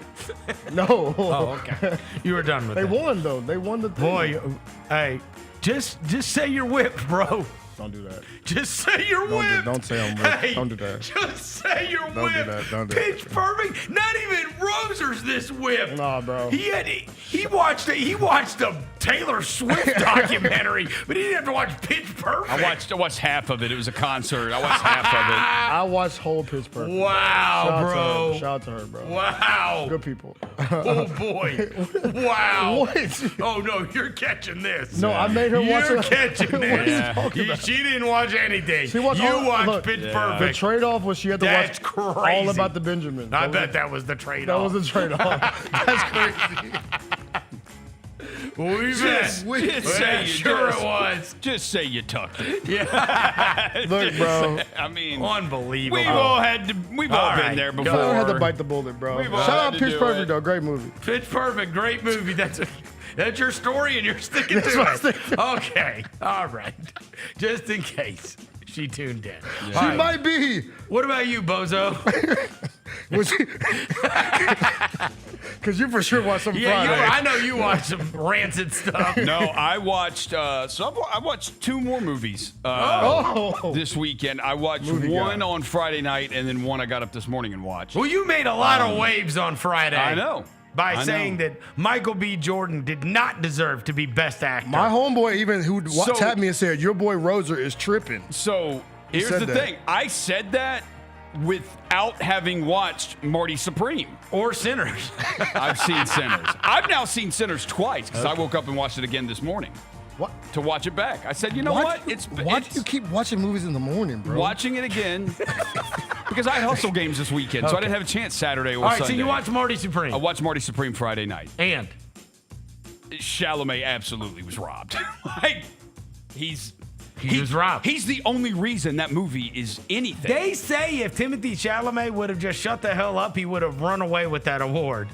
No. Oh, okay. You were done with They that. won, though. They won the thing. Boy, hey, just say you're whipped, bro. Don't do that. Just say you're whipped. Don't say I'm whipped. Hey, Don't do that. Just say you're Don't do whipped. that. Don't do Pitch that. perfect. Not even Roser's this whipped. Nah, bro. He watched a Taylor Swift documentary, but he didn't have to watch Pitch Perfect. I watched half of it. It was a concert. I watched half of it. I watched whole Pitch Perfect. Wow, Shout out to her, bro. Wow. Good people. Oh boy. Wow. What? Oh no, you're catching this. No, I made her watch You're it. catching What are you this. talking about? She didn't watch anything. She watched you all- watched look, Pitch The Perfect. trade-off was she had to That's watch crazy. all about the Benjamins. I bet that was the That trade-off. was the trade-off. That's crazy. Just say you sure just- it was. Just say you tucked it. Yeah. Look, bro. I mean, Unbelievable. we've all been All there right, before. go. I had to bite the bullet, bro. We've all Shout out had to Pitch do Perfect, it. though. Great movie. Pitch Perfect, great movie. That's your story, and you're sticking That's to what I it. think. Okay, all right. Just in case she tuned in. She All right. might be. What about you, Bozo? Because you for sure watched some Yeah, Friday. I know you watch some rancid stuff. No, I watched. I watched 2 more movies this weekend. I watched Movie one guy. on Friday night, and then one I got up this morning and watched. Well, you made a lot of waves on Friday. I know. By I saying know. that Michael B. Jordan did not deserve to be Best Actor. My homeboy even who So- tapped me and said, your boy Roser is tripping. So here's said the that. thing. I said that without having watched Marty Supreme. or Sinners. I've seen Sinners. I've now seen Sinners twice because I woke up and watched it again this morning. What? To watch it back. I said, you know what? Why do you keep watching movies in the morning, bro? Watching it again because I had hustle games this weekend, so I didn't have a chance Saturday or All right, Sunday. so you watched Marty Supreme. I watched Marty Supreme Friday night. And Chalamet absolutely was robbed. Like, he was robbed. He's the only reason that movie is anything. They say if Timothy Chalamet would have just shut the hell up, he would have run away with that award.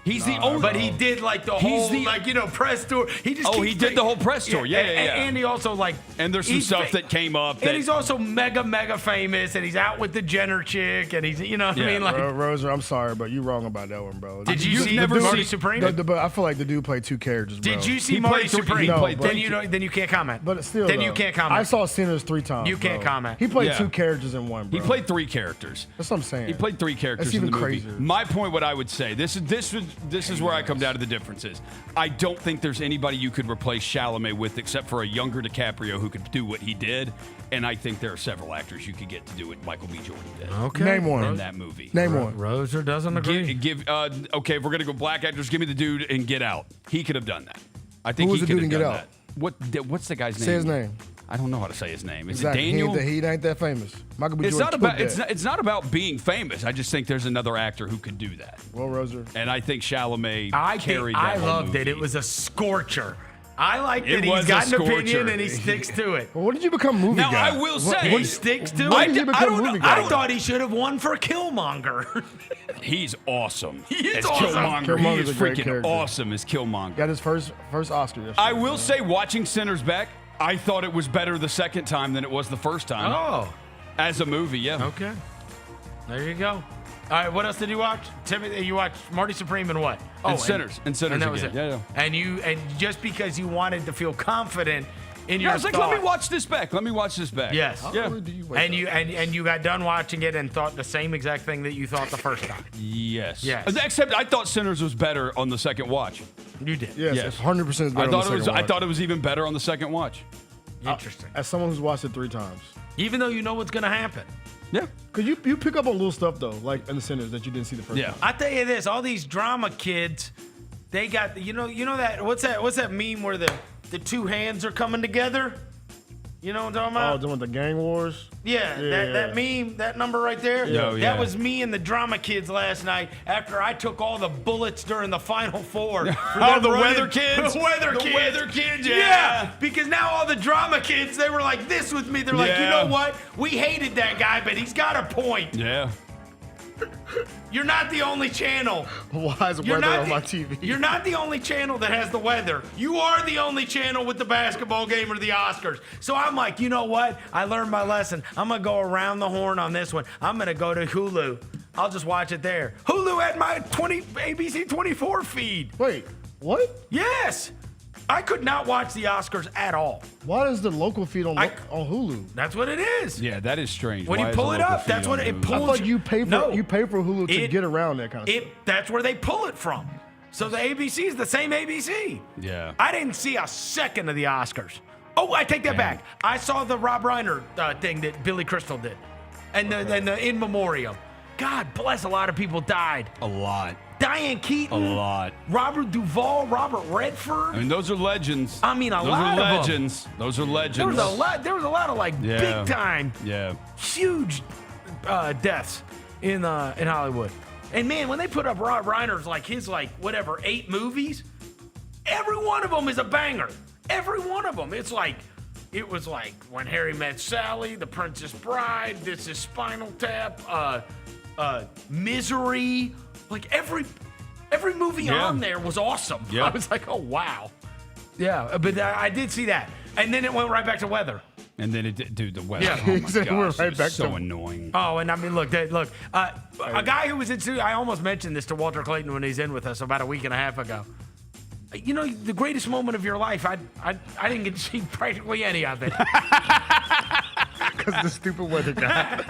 He's the only. But he did like the He's whole press tour. He just he did the whole press tour. Yeah. And he also And there's some he's stuff that came up. And he's also mega famous, and he's out with the Jenner chick, and he's what I mean, like. Roser, I'm sorry, but you're wrong about that one, bro. Did you see never Marty seen- Supreme? But I feel like the dude played 2 characters, bro. Did you see He Marty played three- Supreme? he No, played but- Then you can't comment. But still, then though, you can't comment. I saw Sinners 3 times. You can't bro. comment. He played Yeah. 2 characters in one, bro. He played 3 characters. That's what I'm saying. He played 3 characters That's in the even movie. crazier. My point, what I would say, this is where I come down to the differences. I don't think there's anybody you could replace Chalamet with except for a younger DiCaprio who could do what he did. And I think there are several actors you could get to do what Michael B. Jordan did. Okay. Name one. In that movie. Name one. Roser doesn't agree. Okay, if we're gonna go black actors, give me the dude in Get Out. He could have done that. I think Who was he the could dude have in done Get that. What's the guy's name? Say his name. I don't know how to say his name. Is Exactly. it Daniel? He ain't that famous. Michael B. It's Jordan not about took that. it's not about being famous. I just think there's another actor who could do that. Well, Roser. And I think Chalamet I carried that whole loved it. movie. It was a scorcher. I like It that was he's a got an scorcher. opinion and he sticks to it. Well, when did you become movie Now, guy? I will What- say- He sticks to when it. did you become movie guy? I thought he should have won for Killmonger. He's awesome. He is as awesome. Killmonger. He Killmonger's is a great freaking character. awesome as Killmonger. Got his first Oscar yesterday. I will say, watching Sinners back, I thought it was better the second time than it was the first time. Oh, As a movie, yeah. okay. There you go. All right, what else did you watch? Timothy, you watched Marty Supreme and what? And Sinners. And Sinners that was again. it. Yeah. And just because you wanted to feel confident in your I was like, thought. let me watch this back. Let me watch this back. Yes. Yeah. And you got done watching it and thought the same exact thing that you thought the first time. Yes. Yes. Except I thought Sinners was better on the second watch. You did. Yes, Yes. 100% is better I thought it was even better on the second watch. Interesting. As someone who's watched it 3 times. Even though you know what's going to happen. Yeah. Because you pick up on little stuff, though, like in the Sinners that you didn't see the first time. I tell you this, all these drama kids, they got you know that what's that meme where the 2 hands are coming together? You know what I'm talking Oh, about? doing the gang wars? Yeah, Yeah. that meme, that number right there. Yeah. That was me and the drama kids last night after I took all the bullets during the Final Four. Oh, the weather kids? The weather kids. weather kids, yeah. Yeah, because now all the drama kids, they were like this with me. They're like, you Yeah. know what? We hated that guy, but he's got a point. Yeah. You're not the only channel. Why is You're weather not on my TV? You're not the only channel that has the weather. You are the only channel with the basketball game or the Oscars. So I'm like, you know what? I learned my lesson. I'm going to go around the horn on this one. I'm going to go to Hulu. I'll just watch it there. Hulu had my ABC 24 feed. Wait, what? Yes. I could not watch the Oscars at all. Why is the local feed on Hulu? That's what it is. Yeah, that is strange. When you pull it up, that's what it pulls. I thought you pay for Hulu to get around that kind of stuff. That's where they pull it from. So the ABC is the same ABC. Yeah. I didn't see a second of the Oscars. Oh, I take that back. I saw the Rob Reiner thing that Billy Crystal did, and the in memoriam. God bless, a lot of people died. A lot. Diane Keaton. A lot. Robert Duvall, Robert Redford. I mean, those are legends. I mean, those lot are of legends. them. Those are legends. There was a lot of like big time, huge deaths in Hollywood. And man, when they put up Rob Reiner's his 8 movies, every one of them is a banger. Every one of them. It was like When Harry Met Sally, The Princess Bride, This Is Spinal Tap, Misery. Like every movie on there was awesome. Yeah. I was like, oh wow. Yeah, but I did see that. And then it went right back to weather. And then the weather. Yeah. Oh my gosh, It went right back so to- annoying. Oh, and I mean, look. A guy who was in. I almost mentioned this to Walter Clayton when he's in with us about a week and a half ago. You know, the greatest moment of your life. I didn't get to see practically any of it. Because the stupid weather guy.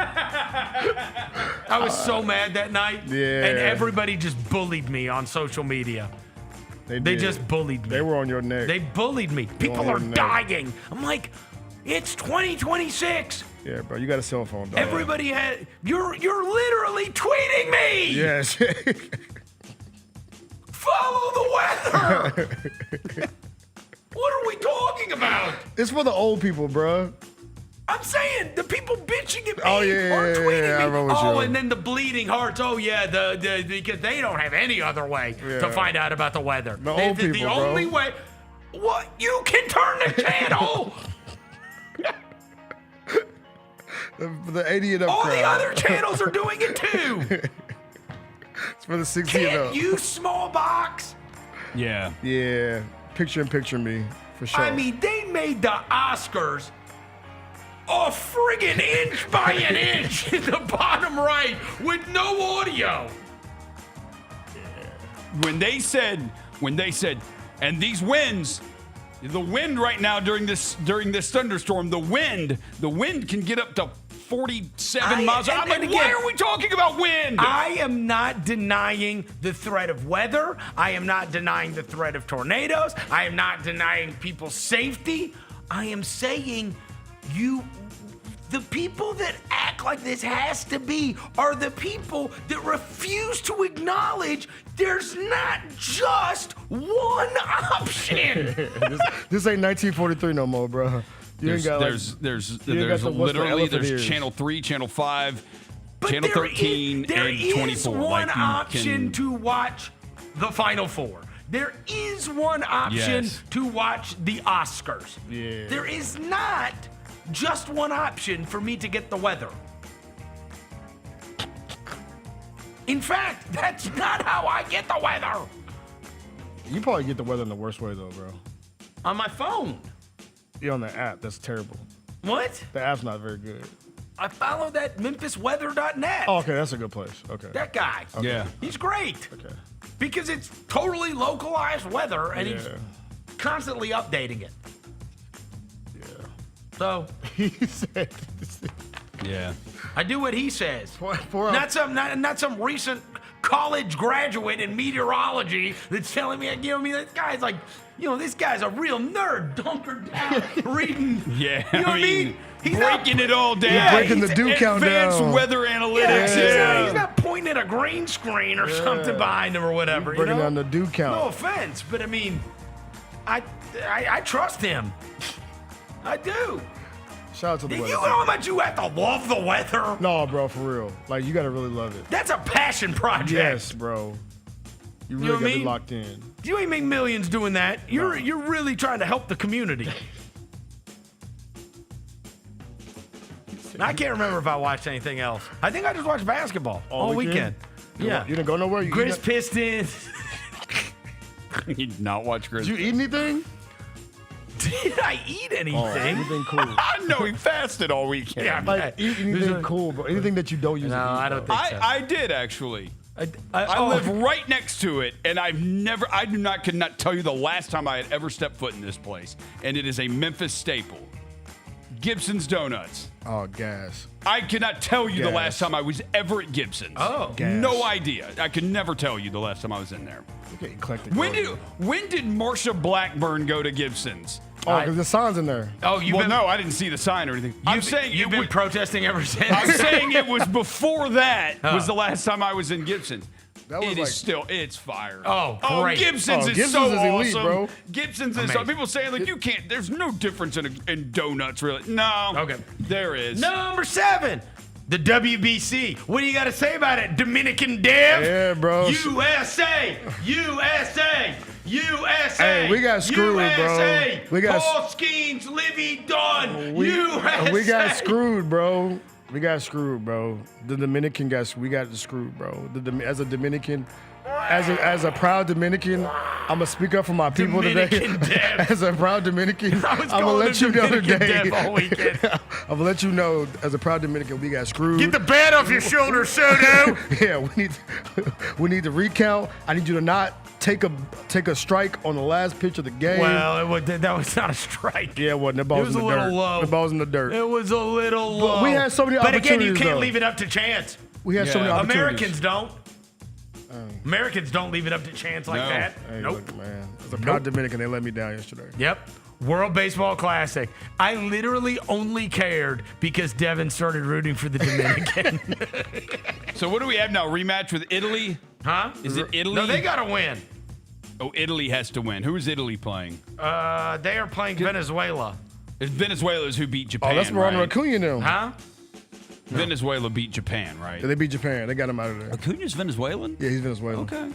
I was so mad that night. Yeah. And everybody just bullied me on social media. They just bullied me. They were on your neck. They bullied me. People are dying. I'm like, it's 2026. Yeah, bro, you got a cell phone, dog. Everybody had. You're literally tweeting me. Yes. Follow the weather. What are we talking about? It's for the old people, bro. I'm saying the people bitching at me Oh, yeah, are tweeting yeah, I me. remember what you And then the bleeding hearts. Oh yeah, because they don't have any other way to find out about the weather. The old people, the bro. only way. What? You can turn the channel. The 80 and up All crowd. the other channels are doing it too. It's for the 60 and Can't up. you small box? Yeah. Yeah. Picture me, for sure. I mean, they made the Oscars a friggin' inch by an inch in the bottom right with no audio. When they said, and these winds, the wind right now during this thunderstorm, the wind can get up to 47 miles. I'm like, why are we talking about wind? I am not denying the threat of weather. I am not denying the threat of tornadoes. I am not denying people's safety. I am saying the people that act like this has to be are the people that refuse to acknowledge there's not just one option. This ain't 1943 no more, bro. There's literally channel 3, channel 5, channel 13, there and is 24. one option to watch the Final Four. There is one option to watch the Oscars. Yeah. There is not just one option for me to get the weather. In fact, that's not how I get the weather. You probably get the weather in the worst way, though, bro. On my phone. You're on the app. That's terrible. What? The app's not very good. I follow that MemphisWeather.net. Oh, okay. That's a good place. Okay. That guy. Okay. Yeah. He's great. Okay. Because it's totally localized weather and he's constantly updating it. Yeah. So He said. Yeah. I do what he says. For Not some recent college graduate in meteorology that's telling me, this guy's like, this guy's a real nerd, hunkered down, reading. Yeah. You know what I mean? He's breaking it all down. Yeah, breaking the dew count Advanced down. weather analytics. He's not pointing at a green screen or something behind him or whatever. Breaking down the dew count. No offense, but I mean, I trust him. I do. Shout out to the You weather. know how much you have to love the weather? No, bro, for real. Like, you gotta really love it. That's a passion project. Yes, bro. You really know what I gotta be mean? locked in. You ain't make millions doing that. You're really trying to help the community. I can't remember if I watched anything else. I think I just watched basketball all weekend. Yeah. You didn't go nowhere? Grizz Pistons. You did not watch Grizz. Did you eat anything? Did I eat anything? Anything cool? I know he fasted all weekend. Yeah, Like, eat anything cool, bro. Anything that you don't usually eat. No, I don't think so. I did actually. I oh. live right next to it, and could not tell you the last time I had ever stepped foot in this place. And it is a Memphis staple. Gibson's Donuts. Oh, gas. I cannot tell you the Gas. last time I was ever at Gibson's. Oh. Gas. No idea. I could never tell you the last time I was in there. Okay, eclectic. When did Marsha Blackburn go to Gibson's? Oh, because the sign's in there. Oh, Well, no, I didn't see the sign or anything. I'm saying you've been protesting ever since. I'm saying it was before that was the last time I was in Gibson's. That was It like- is still, it's fire. Oh, great. Gibson's is Gibson's so is elite, awesome. bro. Gibson's is so, people saying like you can't, there's no difference in donuts really. No. Okay. There is. Number 7, the WBC. What do you got to say about it? Dominican Dev? Yeah, bro. USA! USA! USA! Hey, we got screwed, bro. USA! We got- Paul Skeens, Livy Dunn, USA! We got screwed, bro. We got screwed, bro. The Dominican we got screwed, bro. As a Dominican, as a proud Dominican, I'm gonna speak up for my people Dominican today. Dev. As a proud Dominican, I was I'm gonna calling let him you know Dominican today. Dev all weekend. I'm gonna let you know, as a proud Dominican, we got screwed. Get the bat off your shoulder, Soto! Yeah, we need to recount. I need you to not take a strike on the last pitch of the game. Well, that was not a strike. Yeah, it wasn't. The ball It was was in a the little dirt. low. The ball was in the dirt. It was a little low. But we had so many But again, you opportunities, can't though. leave it up to chance. We had so many opportunities. Americans don't. Americans don't leave it up to chance like that. Hey, Nope. look, man. As a proud Dominican, they let me down yesterday. Yep. World Baseball Classic. I literally only cared because Devin started rooting for the Dominican. So what do we have now? Rematch with Italy? Huh? Is it Italy? No, they got to win. Oh, Italy has to win. Who is Italy playing? They are playing Venezuela. It's Venezuela's who beat Japan. Oh, that's Ron right? Acuna now. Huh? Venezuela beat Japan, right? Yeah, they beat Japan. They got him out of there. Acuna's Venezuelan? Yeah, he's Venezuelan. Okay.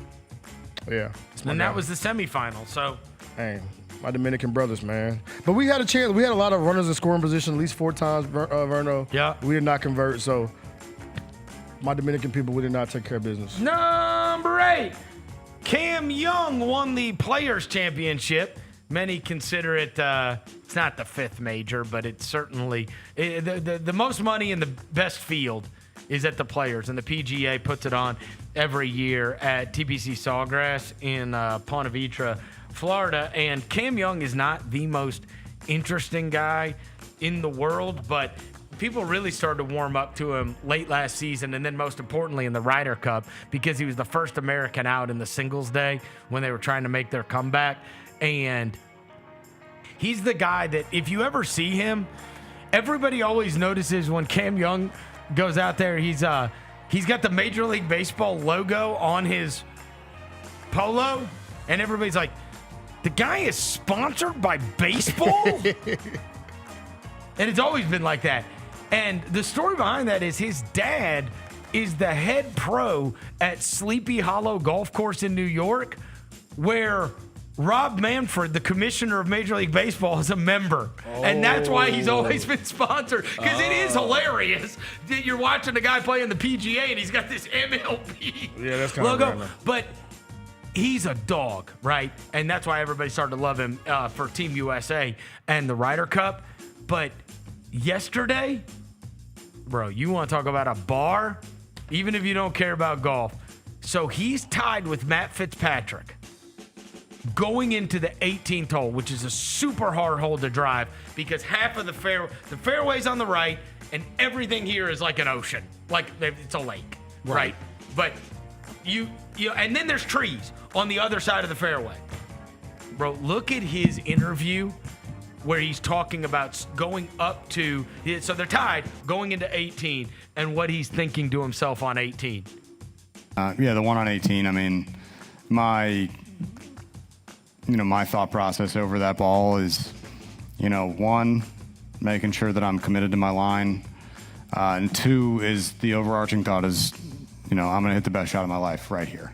Yeah. And that was the semifinal. So, Hey, my Dominican brothers, man. But we had a chance. We had a lot of runners in scoring position, at least 4 times, Verno. Yeah. We did not convert, so my Dominican people, we did not take care of business. number 8. Cam Young won the Players' Championship. Many consider it, it's not the 5th major, but it's certainly the most money in the best field is at the Players, and the PGA puts it on every year at TPC Sawgrass in Ponte Vedra, Florida. And Cam Young is not the most interesting guy in the world, but people really started to warm up to him late last season, and then most importantly in the Ryder Cup, because he was the first American out in the singles day when they were trying to make their comeback. And he's the guy that if you ever see him, everybody always notices when Cam Young goes out there, he's got the Major League Baseball logo on his polo, and everybody's like, the guy is sponsored by baseball? And it's always been like that. And the story behind that is his dad is the head pro at Sleepy Hollow Golf Course in New York, where Rob Manfred, the commissioner of Major League Baseball, is a member. And that's why he's always been sponsored. Because it is hilarious that you're watching a guy playing the PGA and he's got this MLB Yeah, that's kind of logo. random. But he's a dog, right? And that's why everybody started to love him for Team USA and the Ryder Cup. But yesterday, bro, you want to talk about a bar? Even if you don't care about golf. So he's tied with Matt Fitzpatrick going into the 18th hole, which is a super hard hole to drive because half of the fairway's on the right and everything here is like an ocean. Like it's a lake, right? But you and then there's trees on the other side of the fairway. Bro, look at his interview where he's talking about going up to, so they're tied going into 18 and what he's thinking to himself on 18. Yeah, the one on 18, I mean, my thought process over that ball is, one, making sure that I'm committed to my line. And 2 is the overarching thought is, I'm going to hit the best shot of my life right here.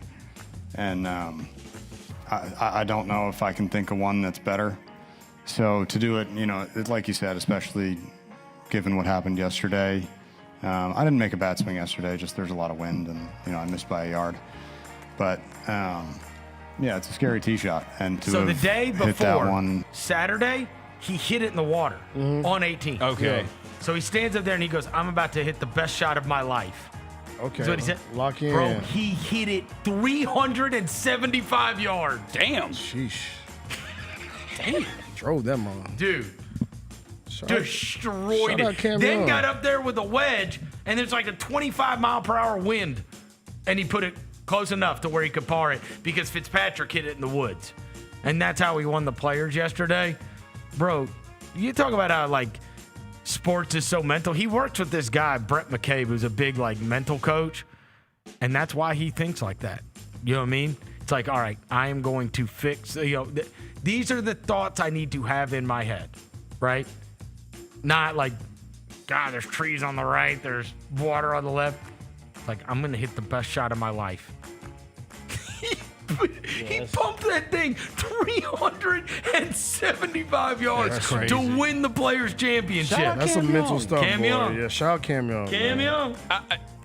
And I don't know if I can think of one that's better. So to do it, it's like you said, especially given what happened yesterday. I didn't make a bad swing yesterday, just there's a lot of wind and, I missed by a yard. But, yeah, it's a scary tee shot. And to So the day hit that before, one, Saturday, he hit it in the water on 18. Okay. Yeah. So he stands up there and he goes, I'm about to hit the best shot of my life. Okay. That's what he said. Lock in. Bro, he hit it 375 yards. Damn. Sheesh. Damn. Drove them on. Dude. Destroyed shout out it. Cam Then Young. got up there with a wedge, and there's like a 25-mile-per-hour wind, and he put it close enough to where he could par it because Fitzpatrick hit it in the woods. And that's how he won the Players yesterday. Bro, you talk about how, like, sports is so mental. He works with this guy, Brett McCabe, who's a big, like, mental coach, and that's why he thinks like that. You know what I mean? It's like, all right, I am going to fix, these are the thoughts I need to have in my head, right? Not like, God, there's trees on the right, there's water on the left. Like, I'm going to hit the best shot of my life. He pumped that thing 375 yards to win the Players' Championship. That's some mental stuff, Cam boy. Young. Yeah, shout out Cam Young. Cam Young.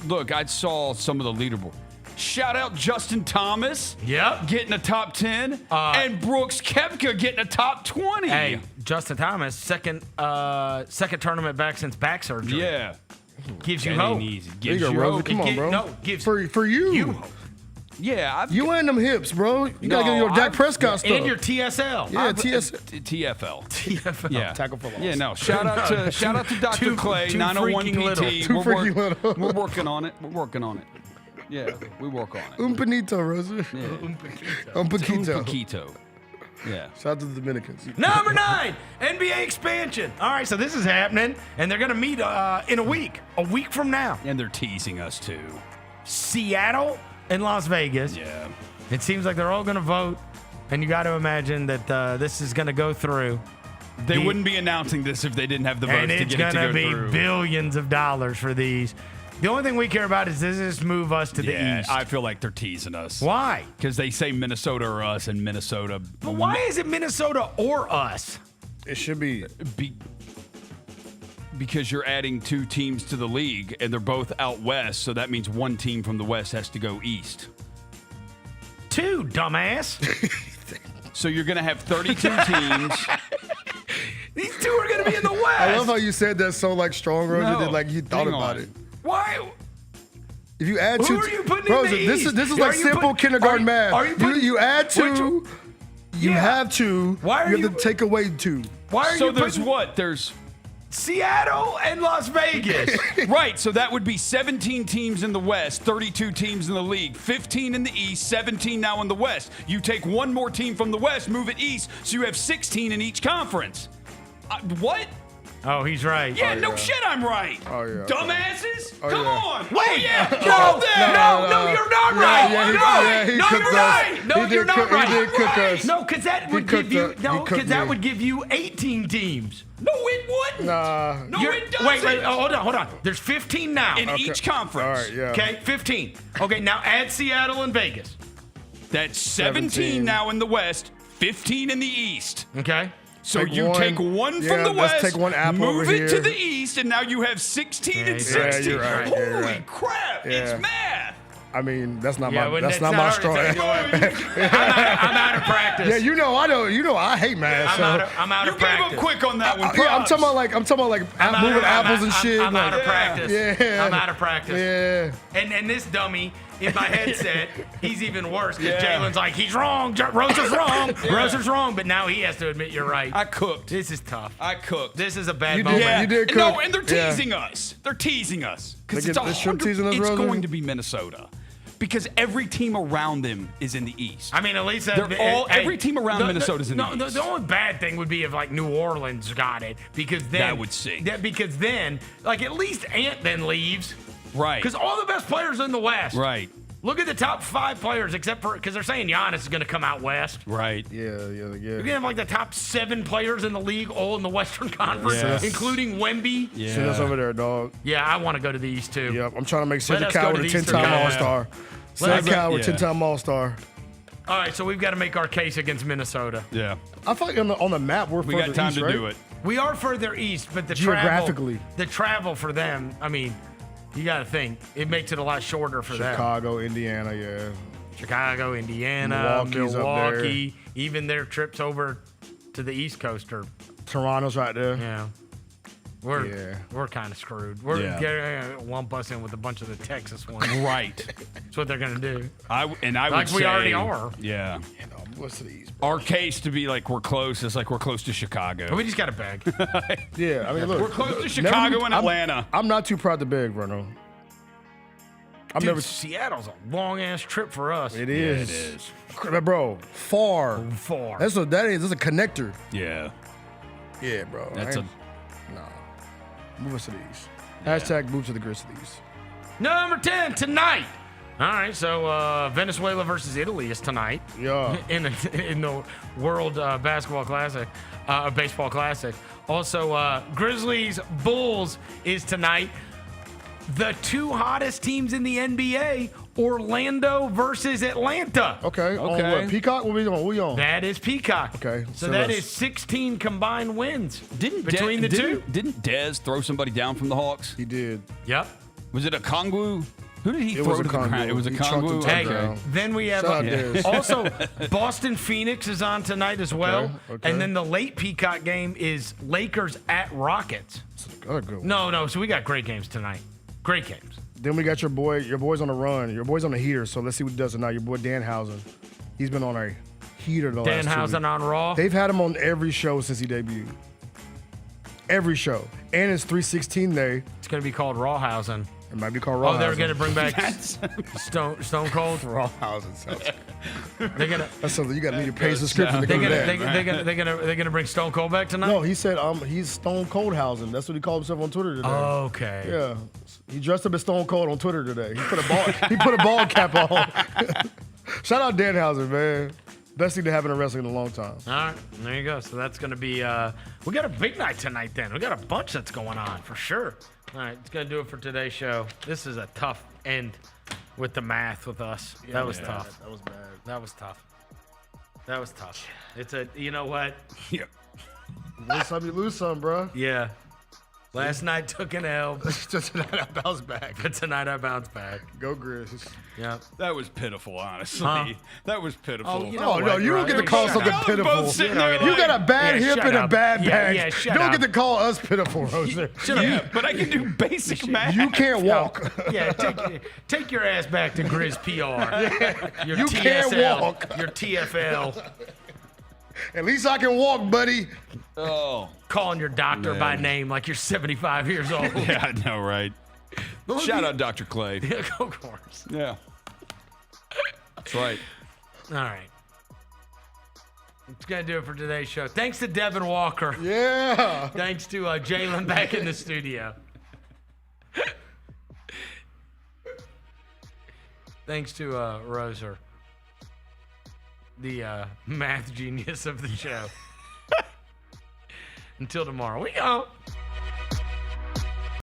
Look, I saw some of the leaderboard. Shout out Justin Thomas. Yep. Getting a top 10. And Brooks Koepka getting a top 20. Hey, Justin Thomas, second tournament back since back surgery. Yeah. Gives you That hope. ain't easy. There you Gives go, you Rosie. hope. Come on, bro. No, gives for you. you hope. Yeah. You and them hips, bro. You gotta get your Dak Prescott stuff. And your TSL. Yeah, TFL. TFL. Yeah. Tackle for loss. Yeah, no. Shout out to Dr. Clay, too 901 freaking little. PT. Too freaking little. We're working on it. We're working on it. Yeah, we work on it. Umpanito, Rosie. Umpanito. Quito. Yeah. Shout out to the Dominicans. Number 9, NBA expansion. All right, so this is happening, and they're going to meet in a week from now. And they're teasing us too. Seattle and Las Vegas. Yeah. It seems like they're all going to vote, and you got to imagine that this is going to go through. They wouldn't be announcing this if they didn't have the votes And to it's get it to going go to be through. billions of dollars for these. The only thing we care about is does this move us to the east? I feel like they're teasing us. Why? Because they say Minnesota or us, and Minnesota. But why is it Minnesota or us? It should be. Because you're adding 2 teams to the league, and they're both out west, so that means one team from the west has to go east. 2, dumbass. So you're going to have 32 teams. These 2 are going to be in the west. I love how you said that so like strong, Rosie, No, that like you thought hang about on. it. Why? If you add Who 2, are you putting in Rosie, the this East? is Are like you simple kindergarten math. Are you putting, you add 2, you Yeah. have 2. Why are you you have to take away 2. Why are So you there's putting what? There's. Seattle and Las Vegas? Right, so that would be 17 teams in the West, 32 teams in the league, 15 in the East, 17 now in the West. You take one more team from the West, move it East, so you have 16 in each conference. What? Oh, he's right. Yeah, no shit, I'm right. Oh, yeah. Dumbasses? Oh, Come yeah. on. Wait, Oh, yeah. no, you're not right. Yeah, he No, cooked you're us. right. No, He you're did not cook- right. He did cook us. No, because that would cooked give you us. He no, cooked because that me. would give you 18 teams. No, it wouldn't. Nah. No, You're- it doesn't. wait, hold on. There's 15 now. In each conference. All right, yeah. Okay, 15. Okay, now add Seattle and Vegas. That's 17 now in the West, 15 in the East. Okay. So Take you one. take one Yeah, from the let's West, take one apple move over it to here. the East, and now you have 16 and Yeah, 16. you're right, Holy you're right. crap, Yeah. it's math. I mean, that's not Yeah, my when that's that's not not my our- strong. it's I'm out of practice. Yeah, you know I hate math. I'm out You of gave practice. up quick on that one. Yeah, I'm props. talking about like moving apples and shit. I'm out of like, practice. Yeah. I'm out of practice. Yeah. And this dummy in my headset, he's even worse because Yeah. Jalen's like, he's wrong. Rosa's wrong. Rosa's wrong. But now he has to admit you're right. I cooked. This is tough. I cooked. This is a bad You did- moment. Yeah, you did no, cook. and they're Yeah. teasing us. They're teasing us because They it's get- they shouldn't teasing us, It's Rosie? going to be Minnesota because every team around them is in the East. I mean, at least every team around Minnesota's in the East. The only bad thing would be if like New Orleans got it because then That would sink. Because then, like at least Ant then leaves Right. because all the best players are in the West. Right. Look at the top 5 players, except for because they're saying Giannis is going to come out west. Right. Yeah. You're going to have like the top 7 players in the league, all in the Western Conference, Yes. including Wemby. Yeah. Send us over there, dog. Yeah, I want to go to the East too. Yep. I'm trying to make Let Cedric us go Coward to a the Eastern 10-time Conference. All-Star. Let Cedric us- Coward, yeah. 10-time All-Star. All right, so we've got to make our case against Minnesota. Yeah. I thought on the map we're We further got time east, to right? do it. We are further east, but the Geographically. travel for them, I mean, you got to think it makes it a lot shorter for them. Chicago, Indiana, yeah. Chicago, Indiana, Milwaukee's up Milwaukee, even their trips over to the East Coast are Toronto's right there. Yeah. We're kind of screwed. We're gonna lump us in with a bunch of the Texas ones. Right. That's what they're gonna do. I like would we say, already are. Yeah. What's these? Our case to be like we're close is like we're close to Chicago. We just got a bag. Yeah, I mean, look. We're close to Chicago and Atlanta. I'm not too proud to beg, Vernon. Seattle's a long ass trip for us. It is. Yeah, it is. Bro, far. That's a connector. Yeah. Yeah, bro. That's Move us to these. Hashtag move to the Grizzlies. Number 10 tonight. All right, so Venezuela versus Italy is tonight. Yeah. In the World Basketball Classic, Baseball Classic. Also, Grizzlies Bulls is tonight. The two hottest teams in the NBA, Orlando versus Atlanta. Okay. On what? Peacock? What we on? That is Peacock. Okay. So that is 16 combined wins between the two. Didn't Dez throw somebody down from the Hawks? He did. Yep. Was it a Kongwu? Who did he It throw was a to the Kongwu. ground? It was a He chunked him Kongwu? to the Okay. ground. Then we have Shout out Dez. also Boston Phoenix is on tonight as well. Okay. And then the late Peacock game is Lakers at Rockets. Good. No. So we got great games tonight. Great games. Then we got your boy's on the run. Your boy's on the heater. So let's see what he does tonight. Your boy Danhausen. He's been on a heater the last 2 weeks. Danhausen on Raw. They've had him on every show since he debuted. Every show. And it's 316 day. It's going to be called Rawhausen. It might be called Rawhausen. Oh, they're going to bring back Stone Cold. Rawhausen sounds. They're gonna. That's something you got to need to pay subscription to go to that. They're gonna bring Stone Cold back tonight. No, he said he's Stone Coldhausen. That's what he called himself on Twitter today. Okay. Yeah, he dressed up as Stone Cold on Twitter today. He put a ball cap on. Shout out Danhausen, man. Best thing to happen in wrestling in a long time. All right, there you go. So that's gonna be. We got a big night tonight. Then we got a bunch that's going on for sure. All right, it's gonna do it for today's show. This is a tough end with the math with us. Yeah, that was tough. That was bad. That was tough. That was tough. It's a. You know what? Yeah. Win some, you lose some, bro. Yeah. Last night took an L. Tonight I bounce back. But tonight I bounce back. Go Grizz. Yeah. That was pitiful, honestly. Huh? That was pitiful. Oh, you know No, you don't get to call something pitiful. sitting there You like- got a bad Yeah, hip shut and a up. bad Yeah, back. yeah, shut you don't up. get to call us pitiful, Roser. Yeah, but I can do basic math. You can't walk. Yeah, take your ass back to Grizz PR. Your You TSL, can't walk. Your TFL. At least I can walk, buddy. Oh. Calling your doctor Man. by name like you're 75 years old. Yeah, I know, right? Shout out Dr. Clay. Yeah, of course. Yeah. That's right. All right. It's going to do it for today's show. Thanks to Devin Walker. Yeah. Thanks to Jaylon back in the studio. Thanks to Roser, the math genius of the show. Until tomorrow, we go.